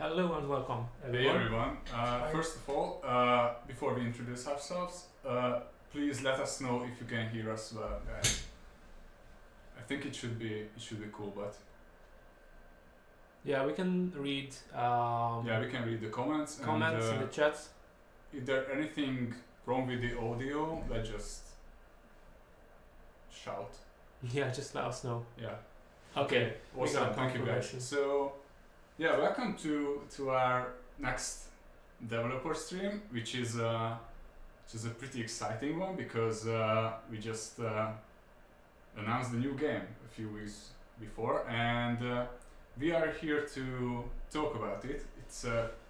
Hello and welcome, Hey everyone. everyone. First of all, before we introduce ourselves, please let us know if you can hear us well, guys. I think it should be cool, but Yeah, we can read yeah, we can read the comments. comments and in the chat. if there's anything wrong with the audio, let's just shout. Yeah, just let us know. Yeah. Okay. we Awesome. got Thank you, guys. confirmation. So, yeah, welcome to our next developer stream, which is a pretty exciting one because we just announced the new game a few weeks before, and we are here to talk about it. It's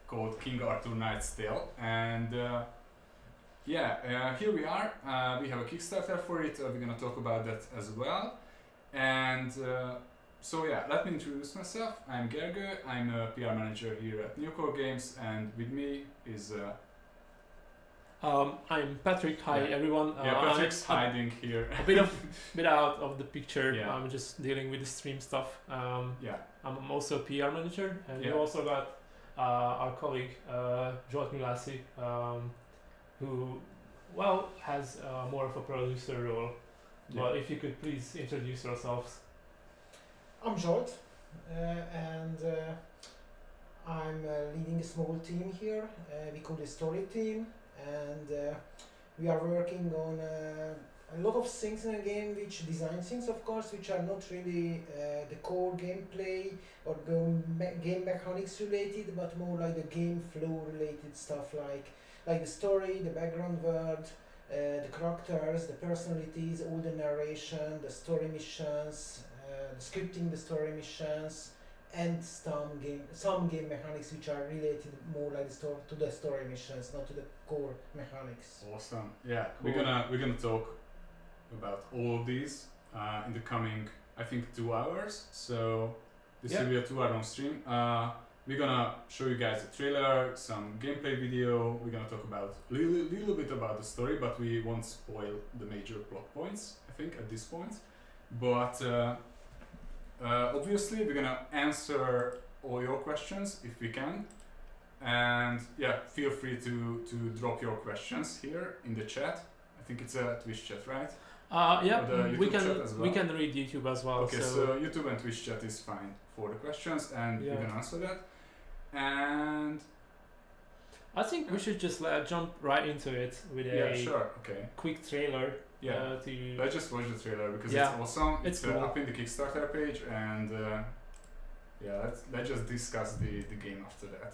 called King Arthur Knight's Tale, and here we are. We have a Kickstarter for it. We're gonna talk about that as well, and. So yeah, let me introduce myself. I'm Gergő. I'm a PR manager here at Newcore Games, and with me is I'm Patrick. Hi, Yeah. everyone. Patrick's I'm hiding here. a bit out of the picture. Yeah. I'm just dealing with the stream stuff. Yeah, I'm also a PR manager, and Yeah. we also got our colleague Miglasi, who has more of a producer role. Yeah. But if you could please introduce yourselves. I'm Zsolt, and I'm leading a small team here. We call the story team, and we are working on a lot of things in a game, which design things, of course, which are not really the core gameplay or game mechanics related, but more like the game flow related stuff, like the story, the background world, the characters, the personalities, all the narration, the story missions, scripting the story missions, and some game mechanics which are related more like to the story missions, not to the core mechanics. awesome. Yeah, Cool. we're gonna talk about all of these in the coming, I think, 2 hours. So this Yeah. will be a 2-hour long stream. We're gonna show you guys a trailer, some gameplay video. We're gonna talk about little bit about the story, but we won't spoil the major plot points, I think, at this point. But obviously, we're gonna answer all your questions if we can, and yeah, feel free to drop your questions here in the chat. I think it's a Twitch chat, right? Yeah, Or the we YouTube can chat as we well? can read YouTube as well. Okay, so YouTube and Twitch chat is fine for the questions, and Yeah. we can answer that. And I think we should just jump right into it with yeah, a sure, okay, quick trailer. yeah. To Let's just watch the trailer because Yeah, it's awesome. it's cool. Up in the Kickstarter page, and yeah, let's just discuss the game after that.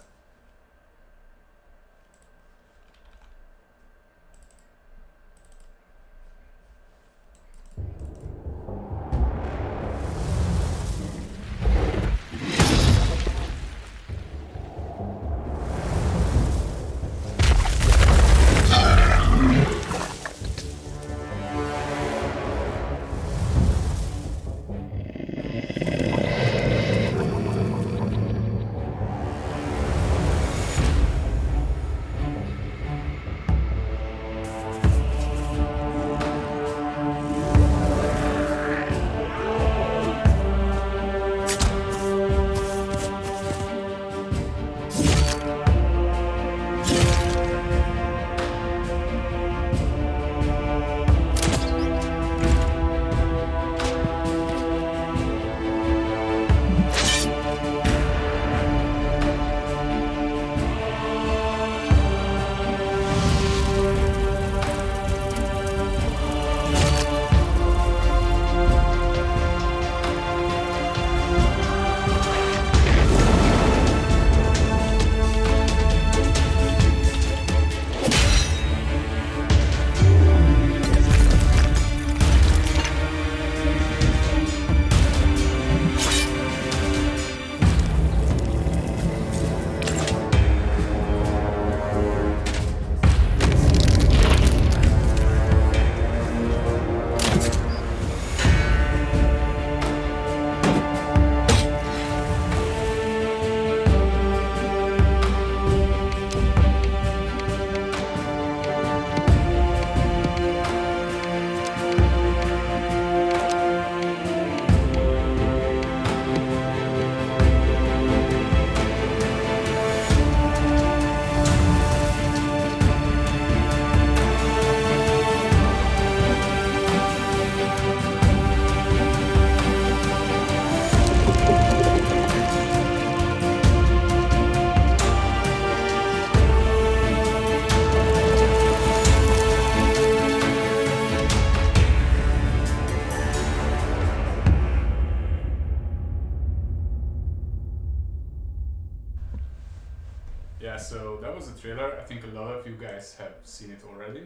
Yeah, so that was a trailer. I think a lot of you guys have seen it already.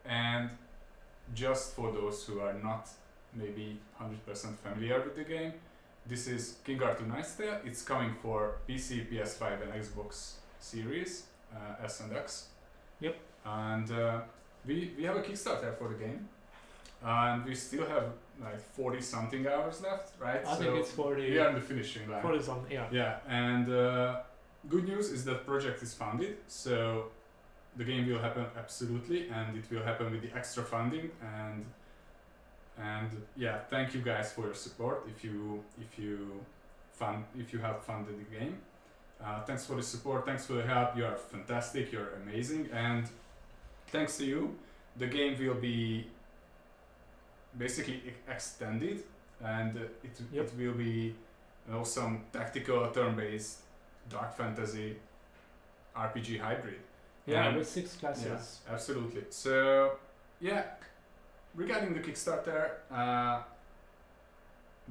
And just for those who are not maybe 100% familiar with the game, this is King Arthur Knight's Tale. It's coming for PC, PS5 and Xbox Series S and X. Yep. And we have a Kickstarter for the game. And we still have like 40 something hours left, right? I think it's 40. We are in the finishing line. 40 something, yeah. Yeah, and good news is that project is funded, so the game will happen absolutely, and it will happen with the extra funding. And yeah, thank you guys for your support. If you have funded the game, thanks for the support. Thanks for the help. You are fantastic. You're amazing, and thanks to you, the game will be basically extended, and it will be some tactical turn-based dark fantasy RPG hybrid. Yeah, with 6 classes. Yeah, absolutely. So yeah, regarding the Kickstarter,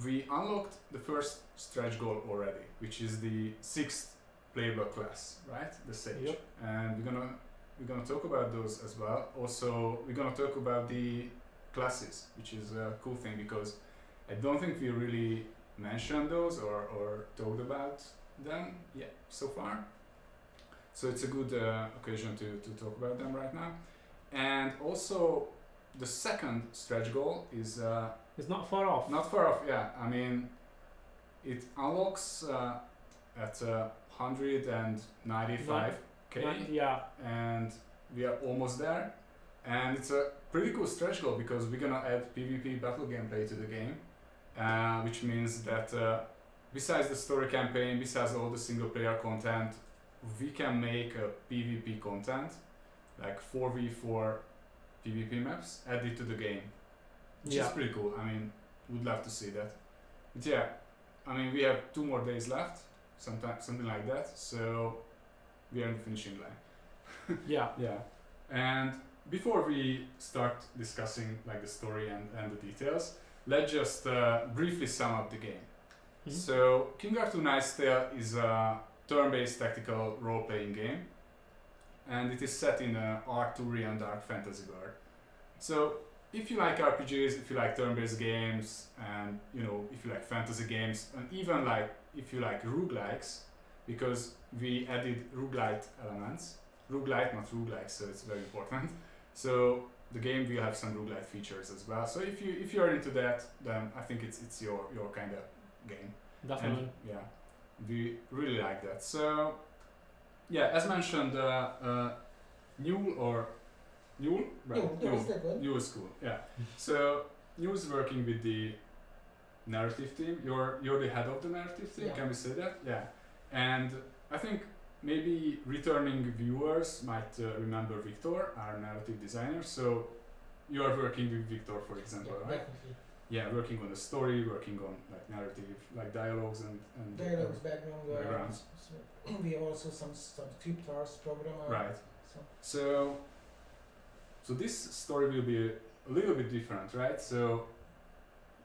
we unlocked the first stretch goal already, which is the 6th playable class, right? The Sage. Yep. And we're gonna talk about those as well. Also, we're gonna talk about the classes, which is a cool thing because I don't think we really mentioned those or talked about them yet so far. So it's a good occasion to talk about them right now. And also, the second stretch goal is It's not far off. not far off. Yeah, I mean, it unlocks at 195k, Yeah. and we are almost there. And it's a pretty cool stretch goal because we're gonna add PvP battle gameplay to the game, which means that besides the story campaign, besides all the single player content, we can make a PvP content, like 4v4 PvP maps, added to the game, which is pretty cool. I mean, would love to see that. But yeah, I mean, we have 2 more days left, something like that. So we are in the finishing line. Yeah. Yeah, and before we start discussing like the story and the details, let's just briefly sum up the game. Mhm. So King Arthur Knight's Tale is a turn-based tactical role-playing game, and it is set in an Arthurian dark fantasy world. So if you like RPGs, if you like turn-based games, and if you like fantasy games, and even like if you like roguelikes, because we added roguelite elements, roguelite not roguelike, so it's very important. So the game will have some roguelite features as well. So if you are into that, then I think it's your kind of game. Definitely. And yeah, we really like that. So yeah, as mentioned, Newell, right? Newell is cool. Yeah. So Newell's working with the narrative team. You're the head of the narrative team. Yeah. Can we say that? Yeah. And I think maybe returning viewers might remember Victor, our narrative designer. So you are working with Victor, for example, right? Definitely. Yeah, working on the story, working on like narrative, like dialogues and Dialogues, background. backgrounds. So we have also some scripters, programmer. Right. So So this story will be a little bit different, right? So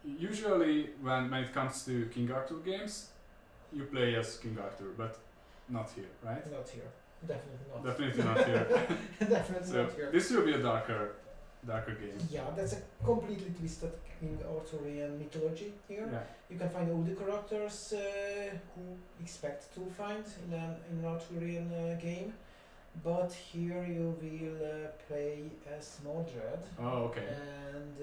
usually when it comes to King Arthur games, you play as King Arthur, but not here, right? not here. Definitely not. Definitely not here. Definitely So not here. this will be a darker game. Yeah, that's a completely twisted King Arthurian mythology here. Yeah. You can find all the characters who expect to find in an Arthurian game, but here you will play as Mordred, Oh, okay. and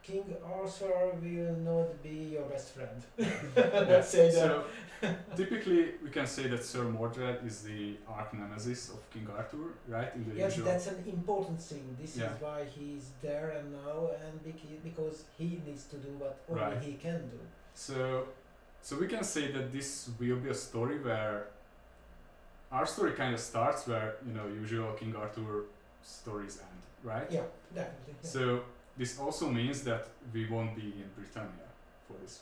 King Arthur will not be your best friend. Yeah. Let's say that. So typically we can say that Sir Mordred is the arch nemesis of King Arthur, right? In the Yes, usual. that's an important thing. This Yeah. is why he's there and now, and because he needs to do what only Right. he can do. So we can say that this will be a story where our story kind of starts where usual King Arthur stories end, right? Yeah, definitely. Yeah. So this also means that we won't be in Britannia for this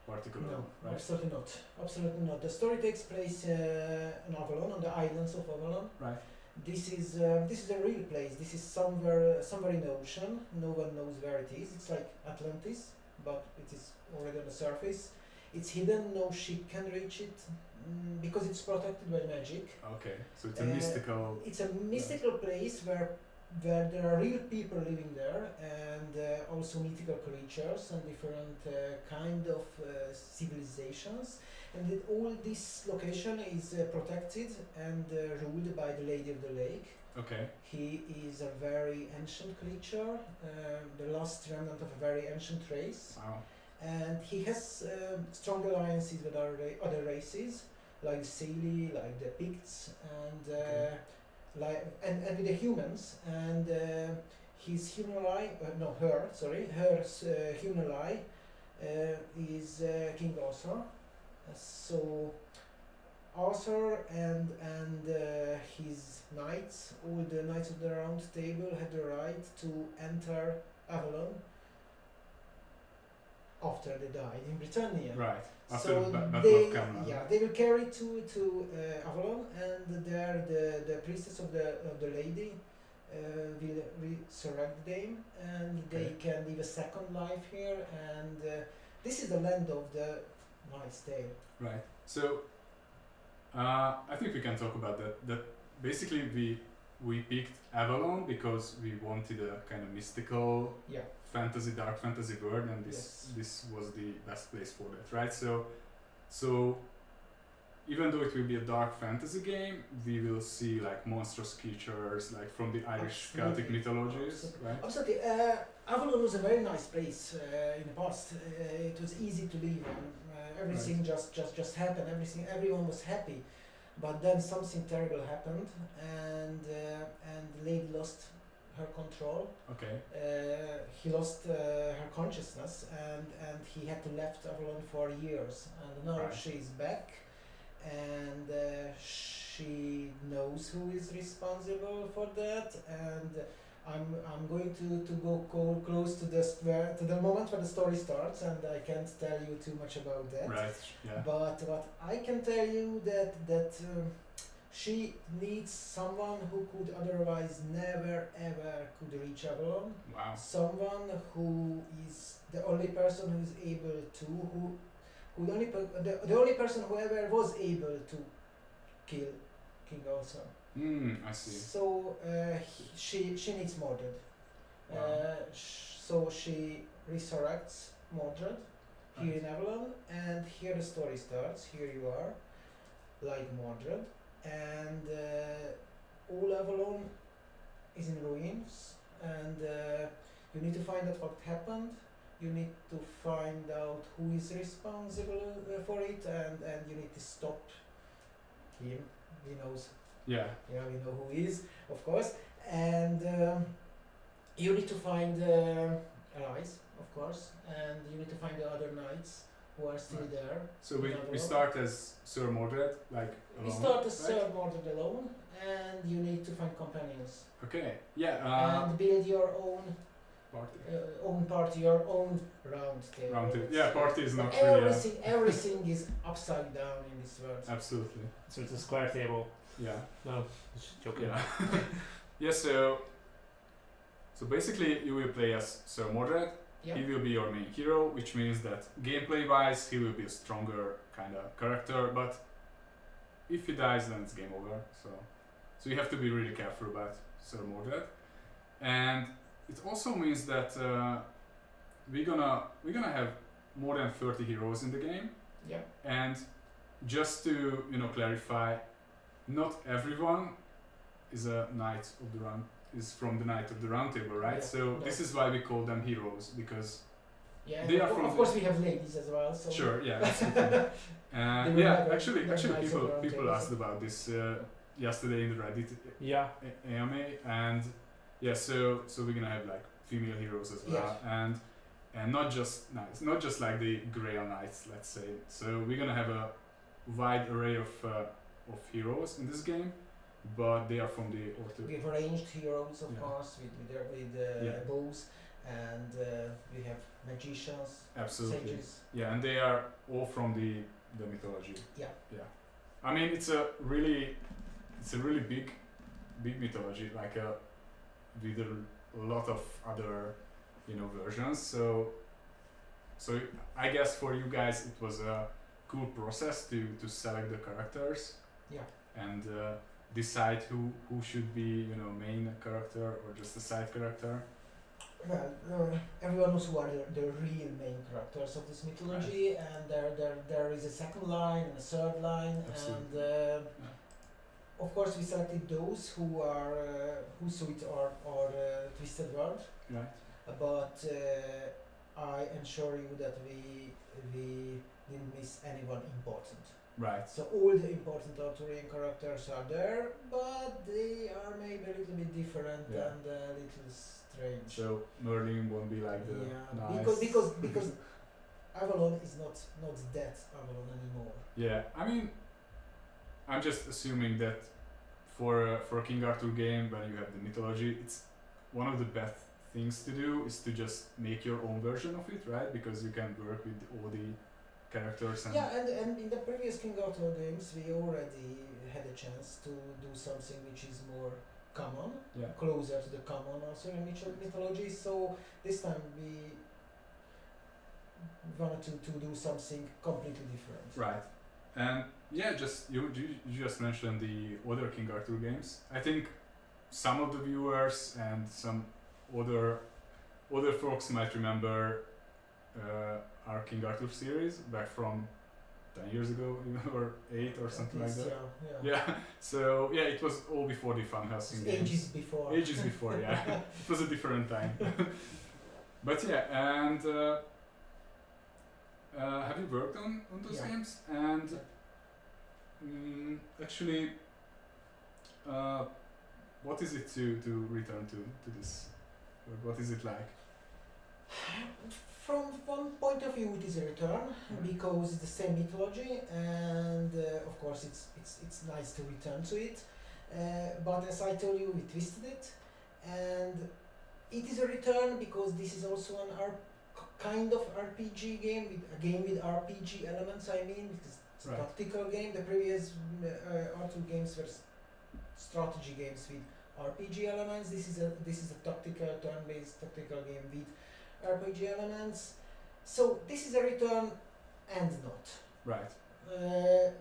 particular No, one, right? absolutely not. Absolutely not. The story takes place in Avalon, on the islands of Avalon. Right. This is a real place. This is somewhere in the ocean. No one knows where it is. It's like Atlantis, but it is already on the surface. It's hidden, no ship can reach it because it's protected by magic. Okay, so it's a mystical. It's a mystical place where there are real people living there, and also mythical creatures and different kind of civilizations. And all this location is protected and ruled by the Lady of the Lake. Okay. He is a very ancient creature, the last remnant of a very ancient race. Wow. And he has strong alliances with other races, like the Sealy, like the Picts, and and with the humans. And his human ally, her human ally is King Arthur. So Arthur and his knights, all the knights of the Round Table, had the right to enter Avalon after they died in Britannia. Right. After So the Battle they, of Camelot. they will carry to Avalon, and there the priestess of the lady will resurrect them, and they can live a second life here. And this is the land of the Knight's Tale. Right. So I think we can talk about that. That basically we picked Avalon because we wanted a kind of mystical dark fantasy world, and this was the best place for that, right? So even though it will be a dark fantasy game, we will see like monstrous creatures like from the Irish Celtic mythologies, right? Absolutely. Avalon was a very nice place in the past. It was easy to live on. Everything just happened. Everyone was happy. But then something terrible happened, and the lady lost her control. Okay. He lost her consciousness, and he had to left Avalon for years. And now she's back, and she knows who is responsible for that. And I'm going to go close to the moment where the story starts, and I can't tell you too much about that. Right. Yeah. But what I can tell you that she needs someone who could otherwise never ever could reach Avalon. Wow. Someone who is the only person who is able to the only person who ever was able to kill King Arthur. I see. So she needs Mordred. Wow. So she resurrects Mordred here in Avalon, and here the story starts. Here you are, like Mordred, and all Avalon is in ruins, and you need to find out what happened. You need to find out who is responsible for it, and you need to stop him. He knows. Yeah. We know who he is, of course, and you need to find allies, of course, and you need to find the other knights who are still there. So we start as Sir Mordred, like alone. We start as Sir Mordred alone, and you need to find companions. Okay. Yeah. And build your own Party. your own round table. Round table. Yeah, party is not Everything is upside down in this world. Absolutely. So it's a square table. Yeah. No, just joking. Yeah. Yeah. So basically, you will play as Sir Mordred. Yeah. He will be your main hero, which means that gameplay-wise, he will be a stronger kind of character. But if he dies, then it's game over. So you have to be really careful about Sir Mordred, and it also means that we're gonna have more than 30 heroes in the game. Yeah. And just to clarify, not everyone is a knight of the round is from the Knight of the Round Table, right? Yeah, So this is why we call them heroes, because they are from. Of course, we have ladies as well. So Sure. Yeah. Absolutely. Actually, people asked about this yesterday in the Reddit AMA, and so we're gonna have like female heroes as well, and not just knights, not just like the Grail Knights, let's say. So we're gonna have a wide array of heroes in this game, but they are from the orthodox. We have ranged heroes, of course, with bows, and we have magicians, absolutely, sages. Yeah, and they are all from the mythology. Yeah. I mean, it's a really big mythology, like with a lot of other versions. So So I guess for you guys it was a cool process to select the characters. Yeah. And decide who should be main character or just a side character. Well, everyone knows who are the real main characters of this mythology, and there is a second line and a third line, Absolutely. and of course we selected those who are who suit our twisted world. Right. But I ensure you that we didn't miss anyone important. Right. So all the important Arthurian characters are there, but they are maybe a little bit different Yeah. and a little strange. So Merlin won't be like the nice. Because Avalon is not that Avalon anymore. Yeah, I mean, I'm just assuming that for a King Arthur game, when you have the mythology, it's one of the best things to do is to just make your own version of it, right? Because you can work with all the characters and Yeah, and in the previous King Arthur games, we already had a chance to do something which is more common, yeah. closer to the common Arthurian mythology. So this time we wanted to do something completely different. Right. And yeah, just you just mentioned the other King Arthur games. I think some of the viewers and some other folks might remember our King Arthur series back from 10 years ago or 8 or something like that. Yeah. So yeah, it was all before the Van Helsing games. Ages before. Ages before, yeah. It was a different time. But yeah, and have you worked on those Yeah. games? And actually, what is it to return to this? What is it like? From one point of view, it is a return because it's the same mythology, and of course, it's nice to return to it. But as I told you, we twisted it, and it is a return because this is also an kind of RPG game, with RPG elements. I mean, because it's a Right. tactical game. The previous Arthur games were strategy games with RPG elements. This is a tactical, turn-based tactical game with RPG elements. So this is a return and not. Right.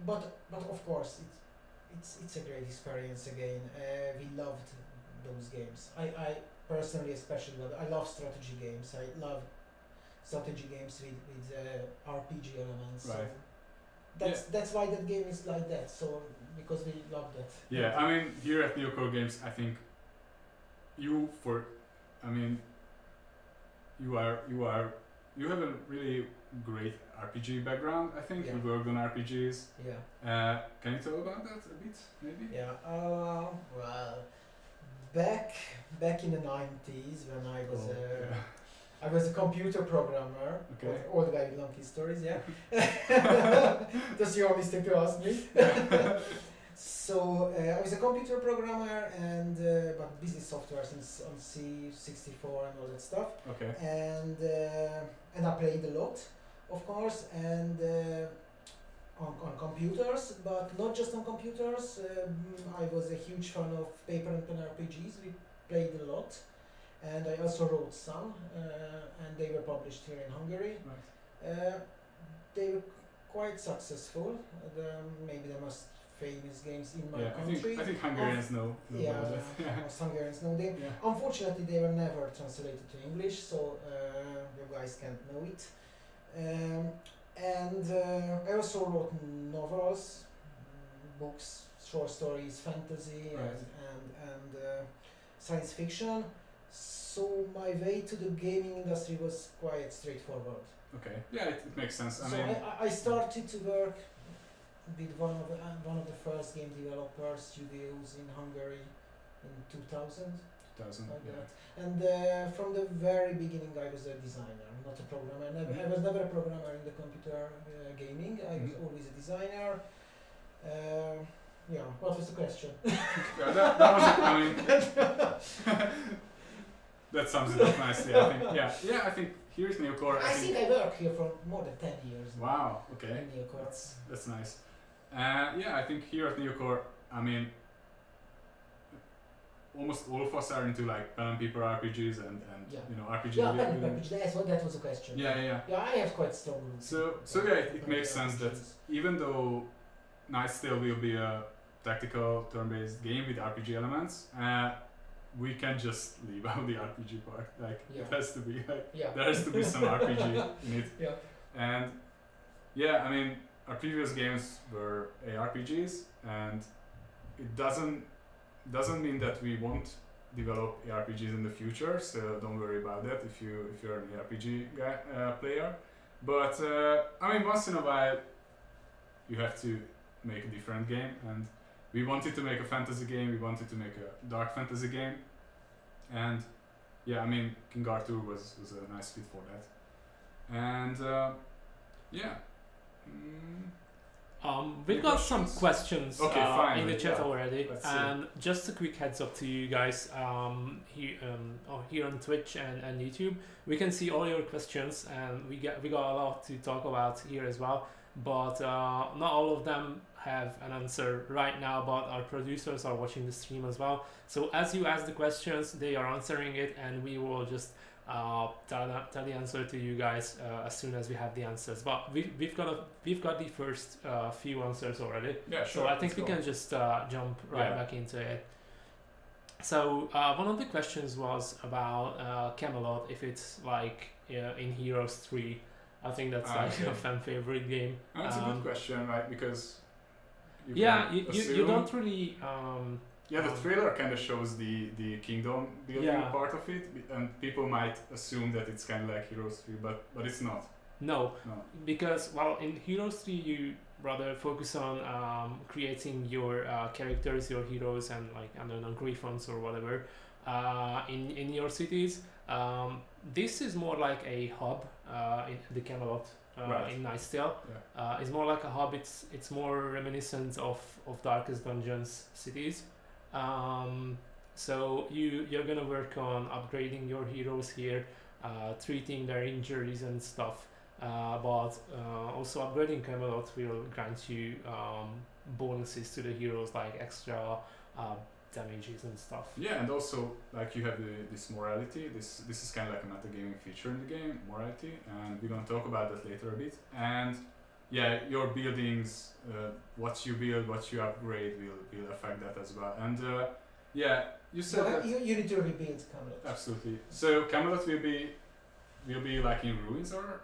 But of course it's a great experience again. We loved those games. I personally especially I love strategy games. I love strategy games with RPG elements. Right. So that's why that game is like that. So because we love that. Yeah, I mean, here at Neocore Games, I think you have a really great RPG background. I think Yeah. you worked on RPGs. Yeah. Can you tell about that a bit, maybe? Yeah. Well, back in the 90s when I was yeah. I was a computer programmer. Okay. All the guy with donkey stories, yeah. That's your mistake to ask me. So I was a computer programmer and but business software on C64 and all that stuff. Okay. And I played a lot, of course, and on computers, but not just on computers. I was a huge fan of paper and pen RPGs. We played a lot, and I also wrote some, and they were published here in Hungary. Right. They were quite successful. Maybe the most famous games in my Yeah, country. I think Hungarians know about that. Most Hungarians know them. Yeah. Unfortunately, they were never translated to English, so you guys can't know it. And I also wrote novels, books, short stories, fantasy, Right. and science fiction. So my way to the gaming industry was quite straightforward. Okay. Yeah, it makes sense. So I started to work with one of the first game developer studios in Hungary in 2000. 2000. Like Yeah. that. And from the very beginning, I was a designer, not a programmer. I was never a programmer in the computer gaming. I was always a designer. Yeah. What was the question? Yeah, that was it. I mean, that sums it up nicely. I think. Yeah. I think here's Neocore. I think I worked here for more than 10 years. now. Wow. Okay. In Neocore. That's nice. Yeah, I think here at Neocore, I mean, almost all of us are into like pen and paper RPGs and Yeah. you know RPG. Yeah, pen and building. paper. That was a question. Yeah. Yeah, I have quite strong roots. So yeah, it makes sense that even though Night's Tale will be a tactical turn-based game with RPG elements, we can just leave out the RPG part. Like Yeah. it has to be like Yeah. there has to be some RPG in it. Yeah. And yeah, I mean our previous games were ARPGs, and it doesn't mean that we won't develop ARPGs in the future. So don't worry about that if you're an ARPG player. But I mean, once in a while, you have to make a different game, and we wanted to make a fantasy game. We wanted to make a dark fantasy game, and yeah, I mean, King Arthur was a nice fit for that. And yeah. We've Any got some questions? questions Okay, fine, in the chat yeah. already, Let's see. and just a quick heads up to you guys here on Twitch and YouTube. We can see all your questions, and we got a lot to talk about here as well. But not all of them have an answer right now. But our producers are watching the stream as well. So as you ask the questions, they are answering it, and we will just tell the answer to you guys as soon as we have the answers. But we've got the first few answers already. Yeah, sure. So I think we let's can just jump right back into it. So one of the questions was about Camelot, if it's like in Heroes 3. I think that's like okay. a fan favorite game. go. That's a good question, right? Because you Yeah, can you assume- don't really. Yeah, the trailer kind of shows the kingdom building Yeah. part of it, and people might assume that it's kind of like Heroes 3, but it's not. No, No. because well, in Heroes 3 you rather focus on creating your characters, your heroes, and like I don't know, griffons or whatever in your cities. This is more like a hub in the Camelot Right. in Night's Tale. Yeah. It's more like a hub. It's more reminiscent of Darkest Dungeons cities. So you're gonna work on upgrading your heroes here, treating their injuries and stuff. But also upgrading Camelot will grant you bonuses to the heroes, like extra damages and stuff. Yeah, and also like you have this morality. This is kind of like a metagaming feature in the game, morality, and we're gonna talk about that later a bit. And yeah, your buildings, what you build, what you upgrade will affect that as well. And yeah, you said that You need to rebuild Camelot. absolutely. So Camelot will be like in ruins or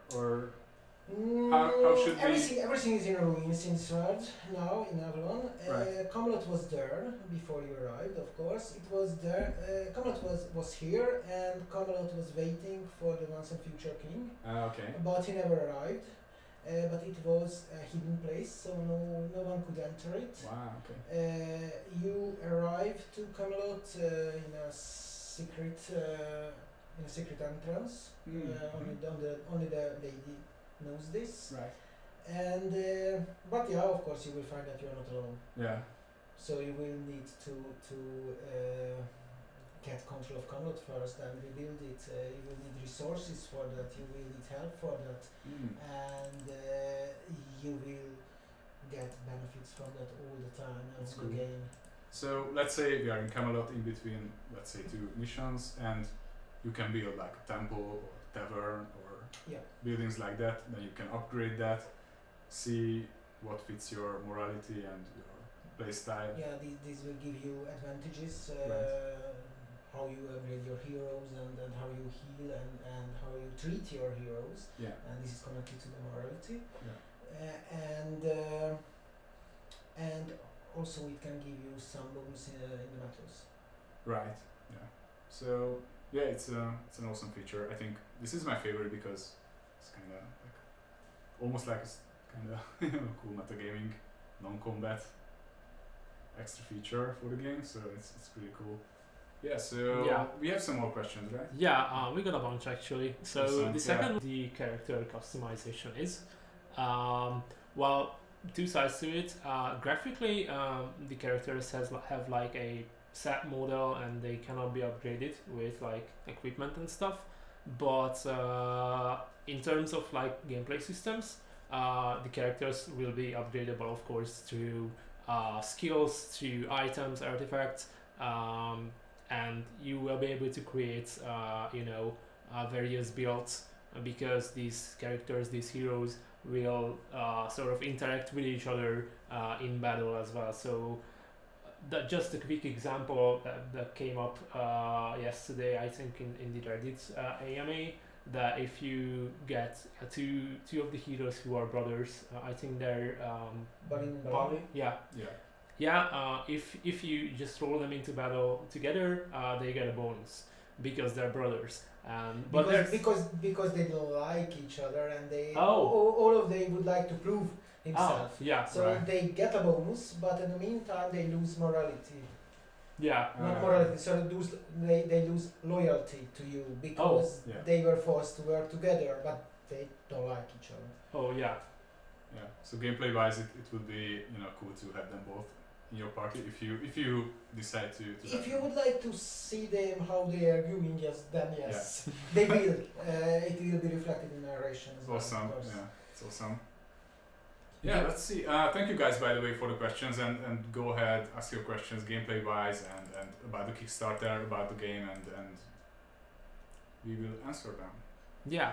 how should we- everything is in ruins in Sword now in Avalon. Right. Camelot was there before you arrived, of course. It was there. Camelot was here, and Camelot was waiting for the once and future king, okay. but he never arrived. But it was a hidden place, so no one could enter it. Wow. Okay. You arrive to Camelot in a secret entrance. Only the lady knows this. Right. And but yeah, of course, you will find that you are not alone. Yeah. So you will need to get control of Camelot first and rebuild it. You will need resources for that. You will need help for that, and you will get benefits from that all the time That's of the cool. game. So let's say we are in Camelot in between, let's say, two missions, and you can build like a temple or tavern or Yeah. buildings like that. Then you can upgrade that, see what fits your morality and your playstyle. Yeah, these will give you advantages. Right. How you upgrade your heroes and how you heal and how you treat your heroes. Yeah. And this is connected to the morality. Yeah. And also it can give you some bonus in the battles. Right. Yeah. So yeah, it's an awesome feature. I think this is my favorite because it's kind of like almost like a kind of cool metagaming, non-combat extra feature for the game. So it's pretty cool. Yeah. So Yeah. we have some more questions, right? Yeah, we got a bunch actually. So Awesome, the second, the character customization is, well, two sides to it. Graphically, the characters have like a set model and they cannot be upgraded with like equipment and stuff. But in terms of like gameplay systems, the characters will be upgradable, of course, through skills, through items, artifacts. and you will be able to create various builds because these characters, these heroes, will sort of interact with each other in battle as well. So that just a quick example that came up yesterday, I think in the Reddit AMA, that if you get two of the heroes who are brothers, I think they're Bali. if you just roll them into battle together, they get a bonus because they're brothers. Because they don't like each other, and they Oh. all of them would like to prove himself. Yeah, So right. they get a bonus, but in the meantime they lose morality. yeah. Not morality, so they lose loyalty to you because yeah. they were forced to work together, but they don't like each other. Oh yeah. Yeah. So gameplay wise, it would be cool to have them both in your party if you decide to If you would like to see them how they are arguing, yes, they will. It will be reflected in narration as well. Awesome. Of course. Yeah, it's awesome. Yeah, let's see. Thank you guys, by the way, for the questions, and go ahead, ask your questions gameplay wise and about the Kickstarter, about the game, and we will answer them. Yeah,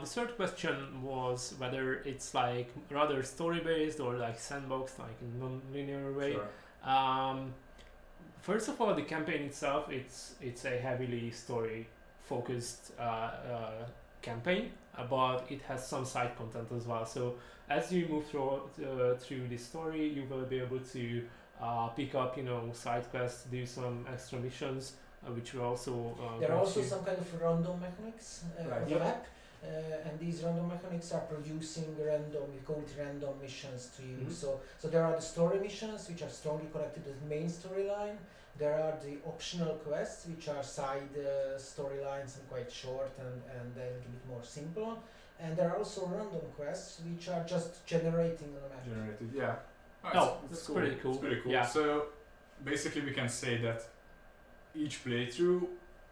the third question was whether it's like rather story based or like sandbox, like in non-linear way. Sure. First of all, the campaign itself, it's a heavily story focused campaign, but it has some side content as well. So as you move through the story, you will be able to pick up side quests, do some extra missions, which will also There are grant also you- some kind of random mechanics Right. on the Yep. map, and these random mechanics are producing we call it random missions to you. Mhm. So there are the story missions, which are strongly connected to the main storyline. There are the optional quests, which are side storylines and quite short and a little bit more simple. And there are also random quests, which are just generating on the map. Generated, yeah. That's pretty cool. It's pretty cool. Yeah. So basically, we can say that each playthrough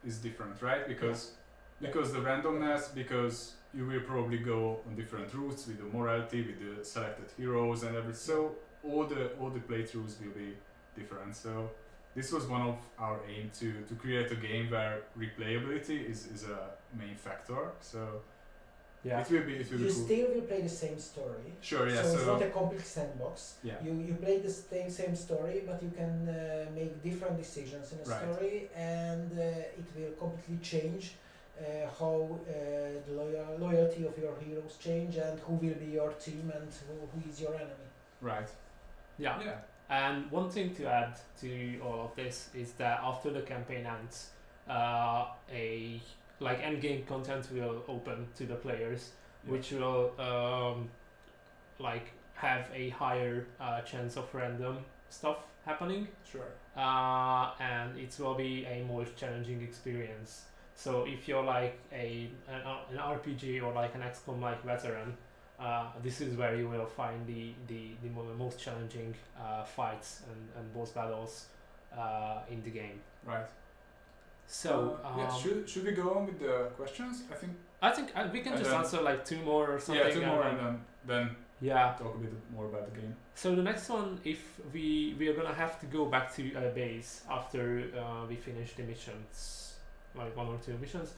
is different, right? Because the randomness, because you will probably go on different routes with the morality, with the selected heroes and everything. So all the playthroughs will be different. So this was one of our aim to create a game where replayability is a main factor. So Yeah. it will be You cool. still will play the same story. Sure, yeah. So it's not a complete sandbox. Yeah. You play the same story, but you can make different decisions in a Right. story, and it will completely change how the loyalty of your heroes change, and who will be your team, and who is your enemy. Right. Yeah. Yeah. And one thing to add to all of this is that after the campaign ends, a like endgame content will open to the players, which will like have a higher chance of random stuff happening, Sure. and it will be a more challenging experience. So if you're like an RPG or like an XCOM like veteran, this is where you will find the most challenging fights and boss battles in the game. Right. So should we go on with the questions? I think we can And just then- answer like two more or something. Yeah, two more, and then yeah. talk a bit more about the game. So the next one, if we are gonna have to go back to a base after we finish the missions, like one or two missions.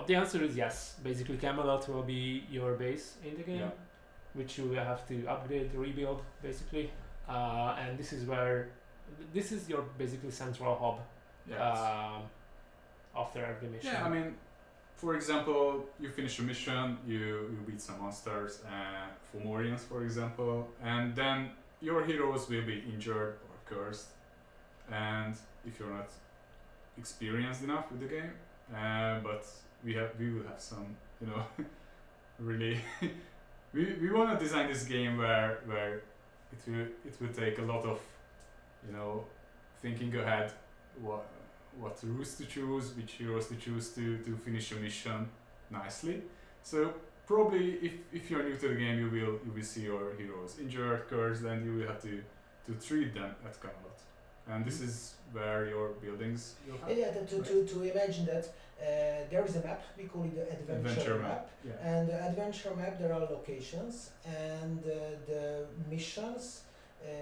The answer is yes. Basically, Camelot will be your base in the game, Yeah. which you will have to upgrade, rebuild, basically. And this is your basically central hub. Yeah. After every mission. Yeah, I mean, for example, you finish a mission, you beat some monsters, Fomorians, for example, and then your heroes will be injured or cursed, and if you're not experienced enough with the game, but we will have some, really. we want to design this game where it will take a lot of, thinking ahead, what routes to choose, which heroes to choose to finish a mission nicely. So probably if you're new to the game, you will see your heroes injured, cursed, and you will have to treat them at Camelot. And this is where your buildings will have. Yeah, to imagine that there is a map, we call it the adventure map. Yeah. And the adventure map, there are locations, and the missions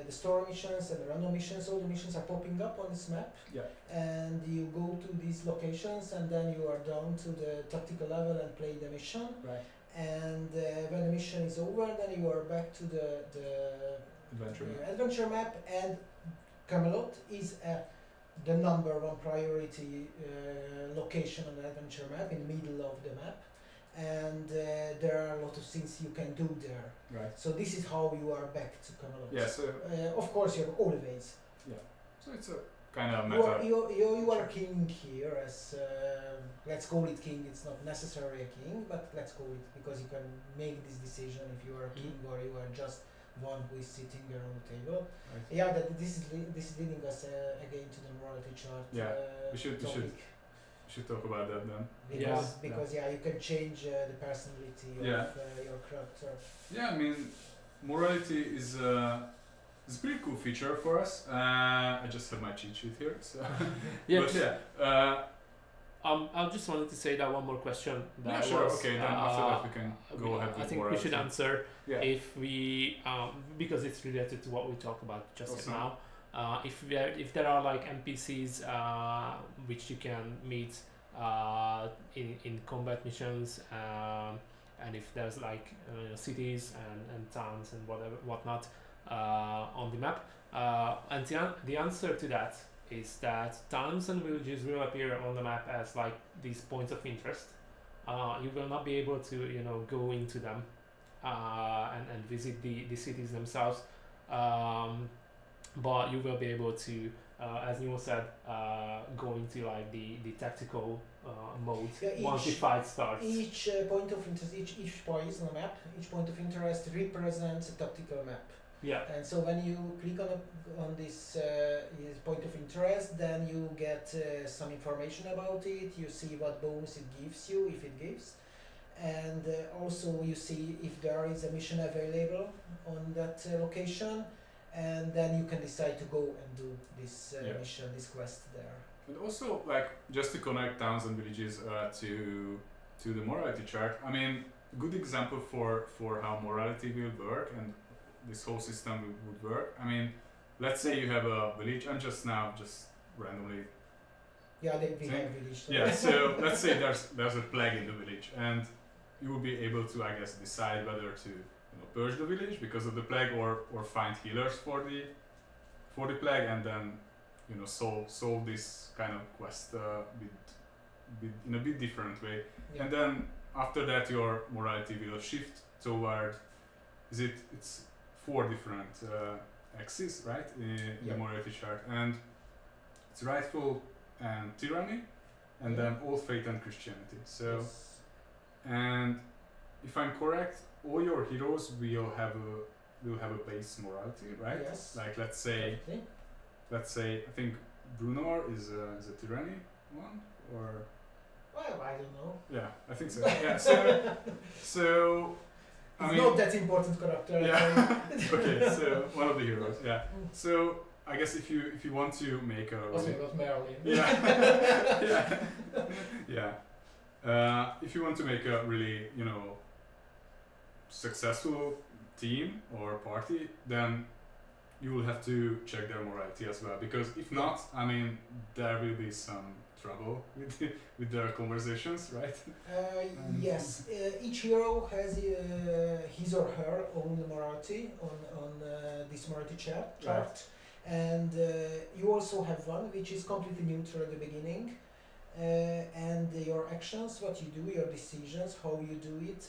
the story missions and the random missions. All the missions are popping up on this map, Yeah. and you go to these locations, and then you are down to the tactical level and play the mission. Right. And when the mission is over, then you are back to the adventure map, and Camelot is the number one priority location on the adventure map, in the middle of the map, and there are a lot of things you can do there. Right. So this is how you are back to Camelot. Yeah. So Of course, you're always. so it's a kind of You meta. are, you are king here as, let's call it king, it's not necessarily a king, but let's call it, because you can make this decision if you are a king or you are just one who is sitting there on the table. Right. Yeah, this is leading us again to the morality chart. Yeah, we should talk about that then. Because you can change the personality of your character. Yeah, I mean, morality is it's a pretty cool feature for us. I just have my cheat sheet here, so. Yeah. But I just wanted to say that one more question. That sure. was, Okay, then after that we can go ahead with I think morality. we should answer Yeah. if we, because it's related to what we talked about just Awesome. now. If there are like NPCs which you can meet in combat missions, and if there's like cities and towns and whatnot on the map, and the answer to that is that towns and villages will appear on the map as like these points of interest. You will not be able to go into them and visit the cities themselves, but you will be able to, as Nemo said, go into like the tactical mode once the fight starts. Each point of interest, each point on the map, each point of interest represents a tactical map. Yeah. And so when you click on this point of interest, then you get some information about it. You see what bonus it gives you, if it gives, and also you see if there is a mission available on that location, and then you can decide to go and do this mission, this quest there. And also, like, just to connect towns and villages to the morality chart. I mean, good example for how morality will work and this whole system would work. I mean, let's say you have a village. I'm just randomly. Yeah, we have village. Yeah, so let's say there's a plague in the village, and you will be able to, I guess, decide whether to purge the village because of the plague, or find healers for the plague, and then solve this kind of quest in a bit different way. Yeah. And then after that, your morality will shift toward it's 4 different axes, right, in the morality chart, and it's rightful and tyranny, and then old faith and Christianity. So, and if I'm correct, all your heroes will have a base morality, right? Yes. Like let's say I think Brunor is a tyranny one, or well, I don't know. yeah, I think so. Yeah, so I It's mean, not that important character. yeah. Okay, so one of the heroes. Yeah. So I guess if you want to make a Also not Merlin. yeah yeah if you want to make a really successful team or party, then you will have to check their morality as well, because if not, I mean, there will be some trouble with their conversations, right? Yes, each hero has his or her own morality on this morality chart, Right. and you also have one which is completely neutral at the beginning, and your actions, what you do, your decisions, how you do it,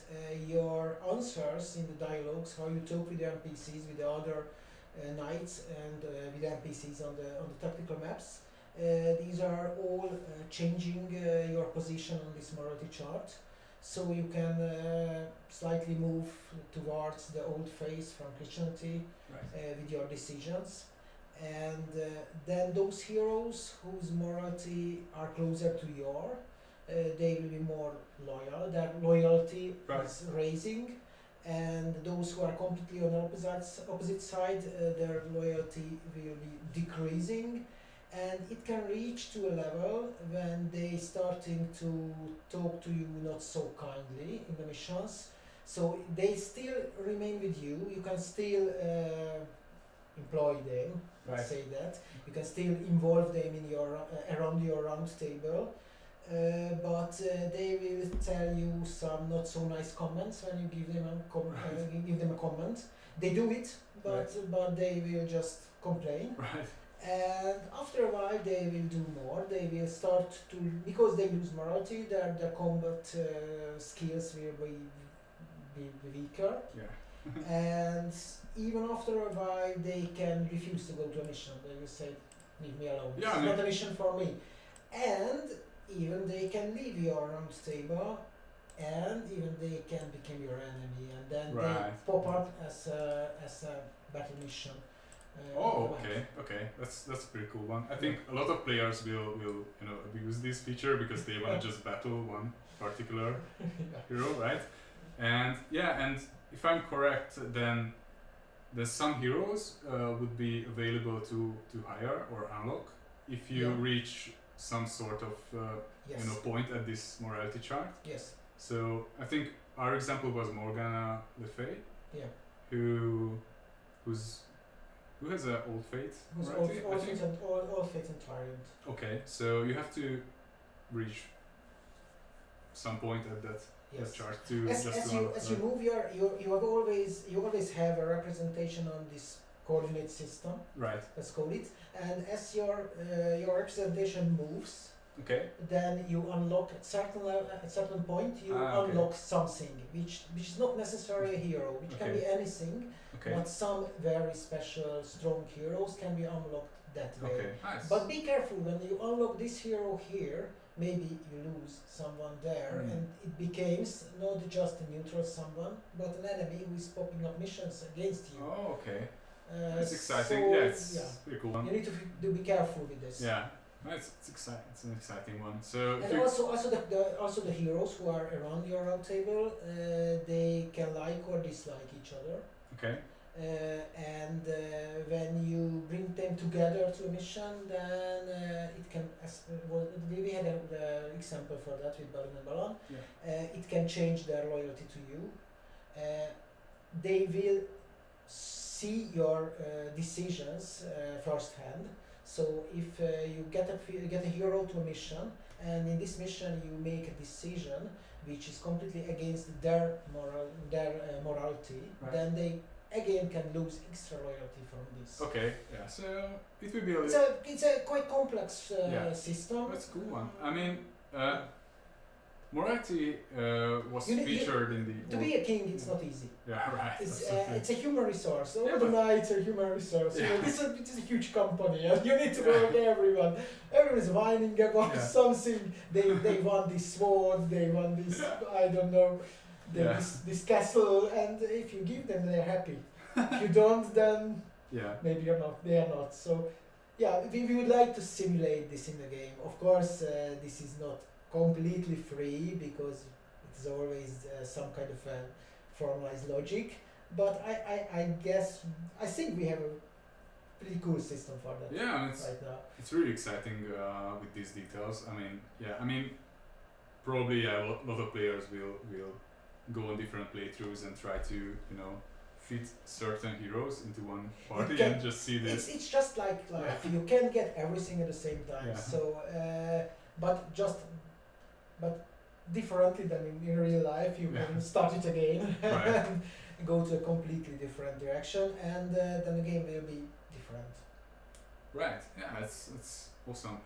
your answers in the dialogues, how you talk with the NPCs, with the other knights, and with the NPCs on the tactical maps. These are all changing your position on this morality chart, so you can slightly move towards the old faith from Christianity with your decisions, and then those heroes whose morality are closer to your, they will be more loyal. Their loyalty is raising, and those who are completely on the opposite side, their loyalty will be decreasing. And it can reach to a level when they starting to talk to you not so kindly in the missions. So they still remain with you. You can still employ them. Right. Say that you can still involve them in your around your round table, but they will tell you some not so nice comments when you give them give them a comment. They do it, but they will just complain. Right. And after a while they will do more. They will start to, because they lose morality, their combat skills will be weaker. Yeah. And even after a while they can refuse to go to a mission. They will say, leave me alone. Yeah, It's not a mission for me. And even they can leave your round table, and even they can become your enemy, and then they pop up as a battle mission. Okay. That's a pretty cool one. I think a lot of players will abuse this feature because they want to just battle one particular hero, right? And if I'm correct, then there's some heroes would be available to hire or unlock if you reach some sort of point at this morality chart. Yes. So I think our example was Morgana Le Fay. Yeah. Who has an old fate morality? All fate and tyrant. Okay, so you have to reach some point at that chart to as you move you always have a representation on this coordinate system. Right. Let's call it. And as your representation moves, then you unlock at certain point you unlock something which is not necessarily a hero, which can be anything, but some very special strong heroes can be unlocked that way. Okay. Nice. But be careful when you unlock this hero here. Maybe you lose someone there, and it becomes not just a neutral someone, but an enemy who is popping up missions against you. Oh, okay. That's exciting. So, it's pretty cool one. You need to be careful with this. Yeah, it's exciting. It's an exciting one. So and also the heroes who are around your round table, they can like or dislike each other. Okay. And when you bring them together to a mission, then it can. We had an example for that with Balloon and Ballon. Yeah. It can change their loyalty to you. They will see your decisions firsthand. So if you get a hero to a mission, and in this mission you make a decision which is completely against their morality, then they again can lose extra loyalty from this. Okay, yeah. So it will be it's a quite complex system. That's a cool one. I mean, morality was featured in the. To be a king, it's not easy. Yeah, right. It's a human resource. Overnight, it's a human resource. You know, this is a huge company, and you need to work everyone. Everyone is whining about something. They want this sword. They want this. I don't know. This castle, and if you give them, they're happy. If you don't, then maybe you're not. They are not. So, we would like to simulate this in the game. Of course, this is not completely free because it is always some kind of formalized logic. But I think we have a pretty cool system for that. Yeah, right now. It's really exciting with these details. I mean, probably a lot of players will go on different playthroughs and try to fit certain heroes into one party and just see this. It's just like life. You can't get everything at the same time. Yeah. So, but differently than in real life, you can start it again and go to a completely different direction, and then the game will be different. Right. Yeah, it's awesome.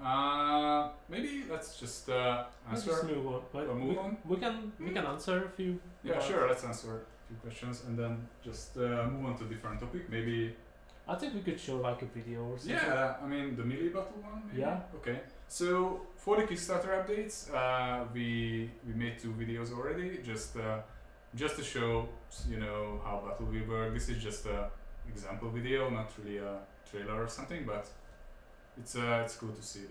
Maybe let's just answer. Let's move on. Move on. We can answer a few. Yeah, sure. Let's answer a few questions and then just move on to a different topic. Maybe. I think we could show like a video or something. Yeah, I mean the melee battle one. Maybe? Yeah. Okay. So for the Kickstarter updates, we made 2 videos already, just to show how battle will work. This is just a example video, not really a trailer or something, but it's cool to see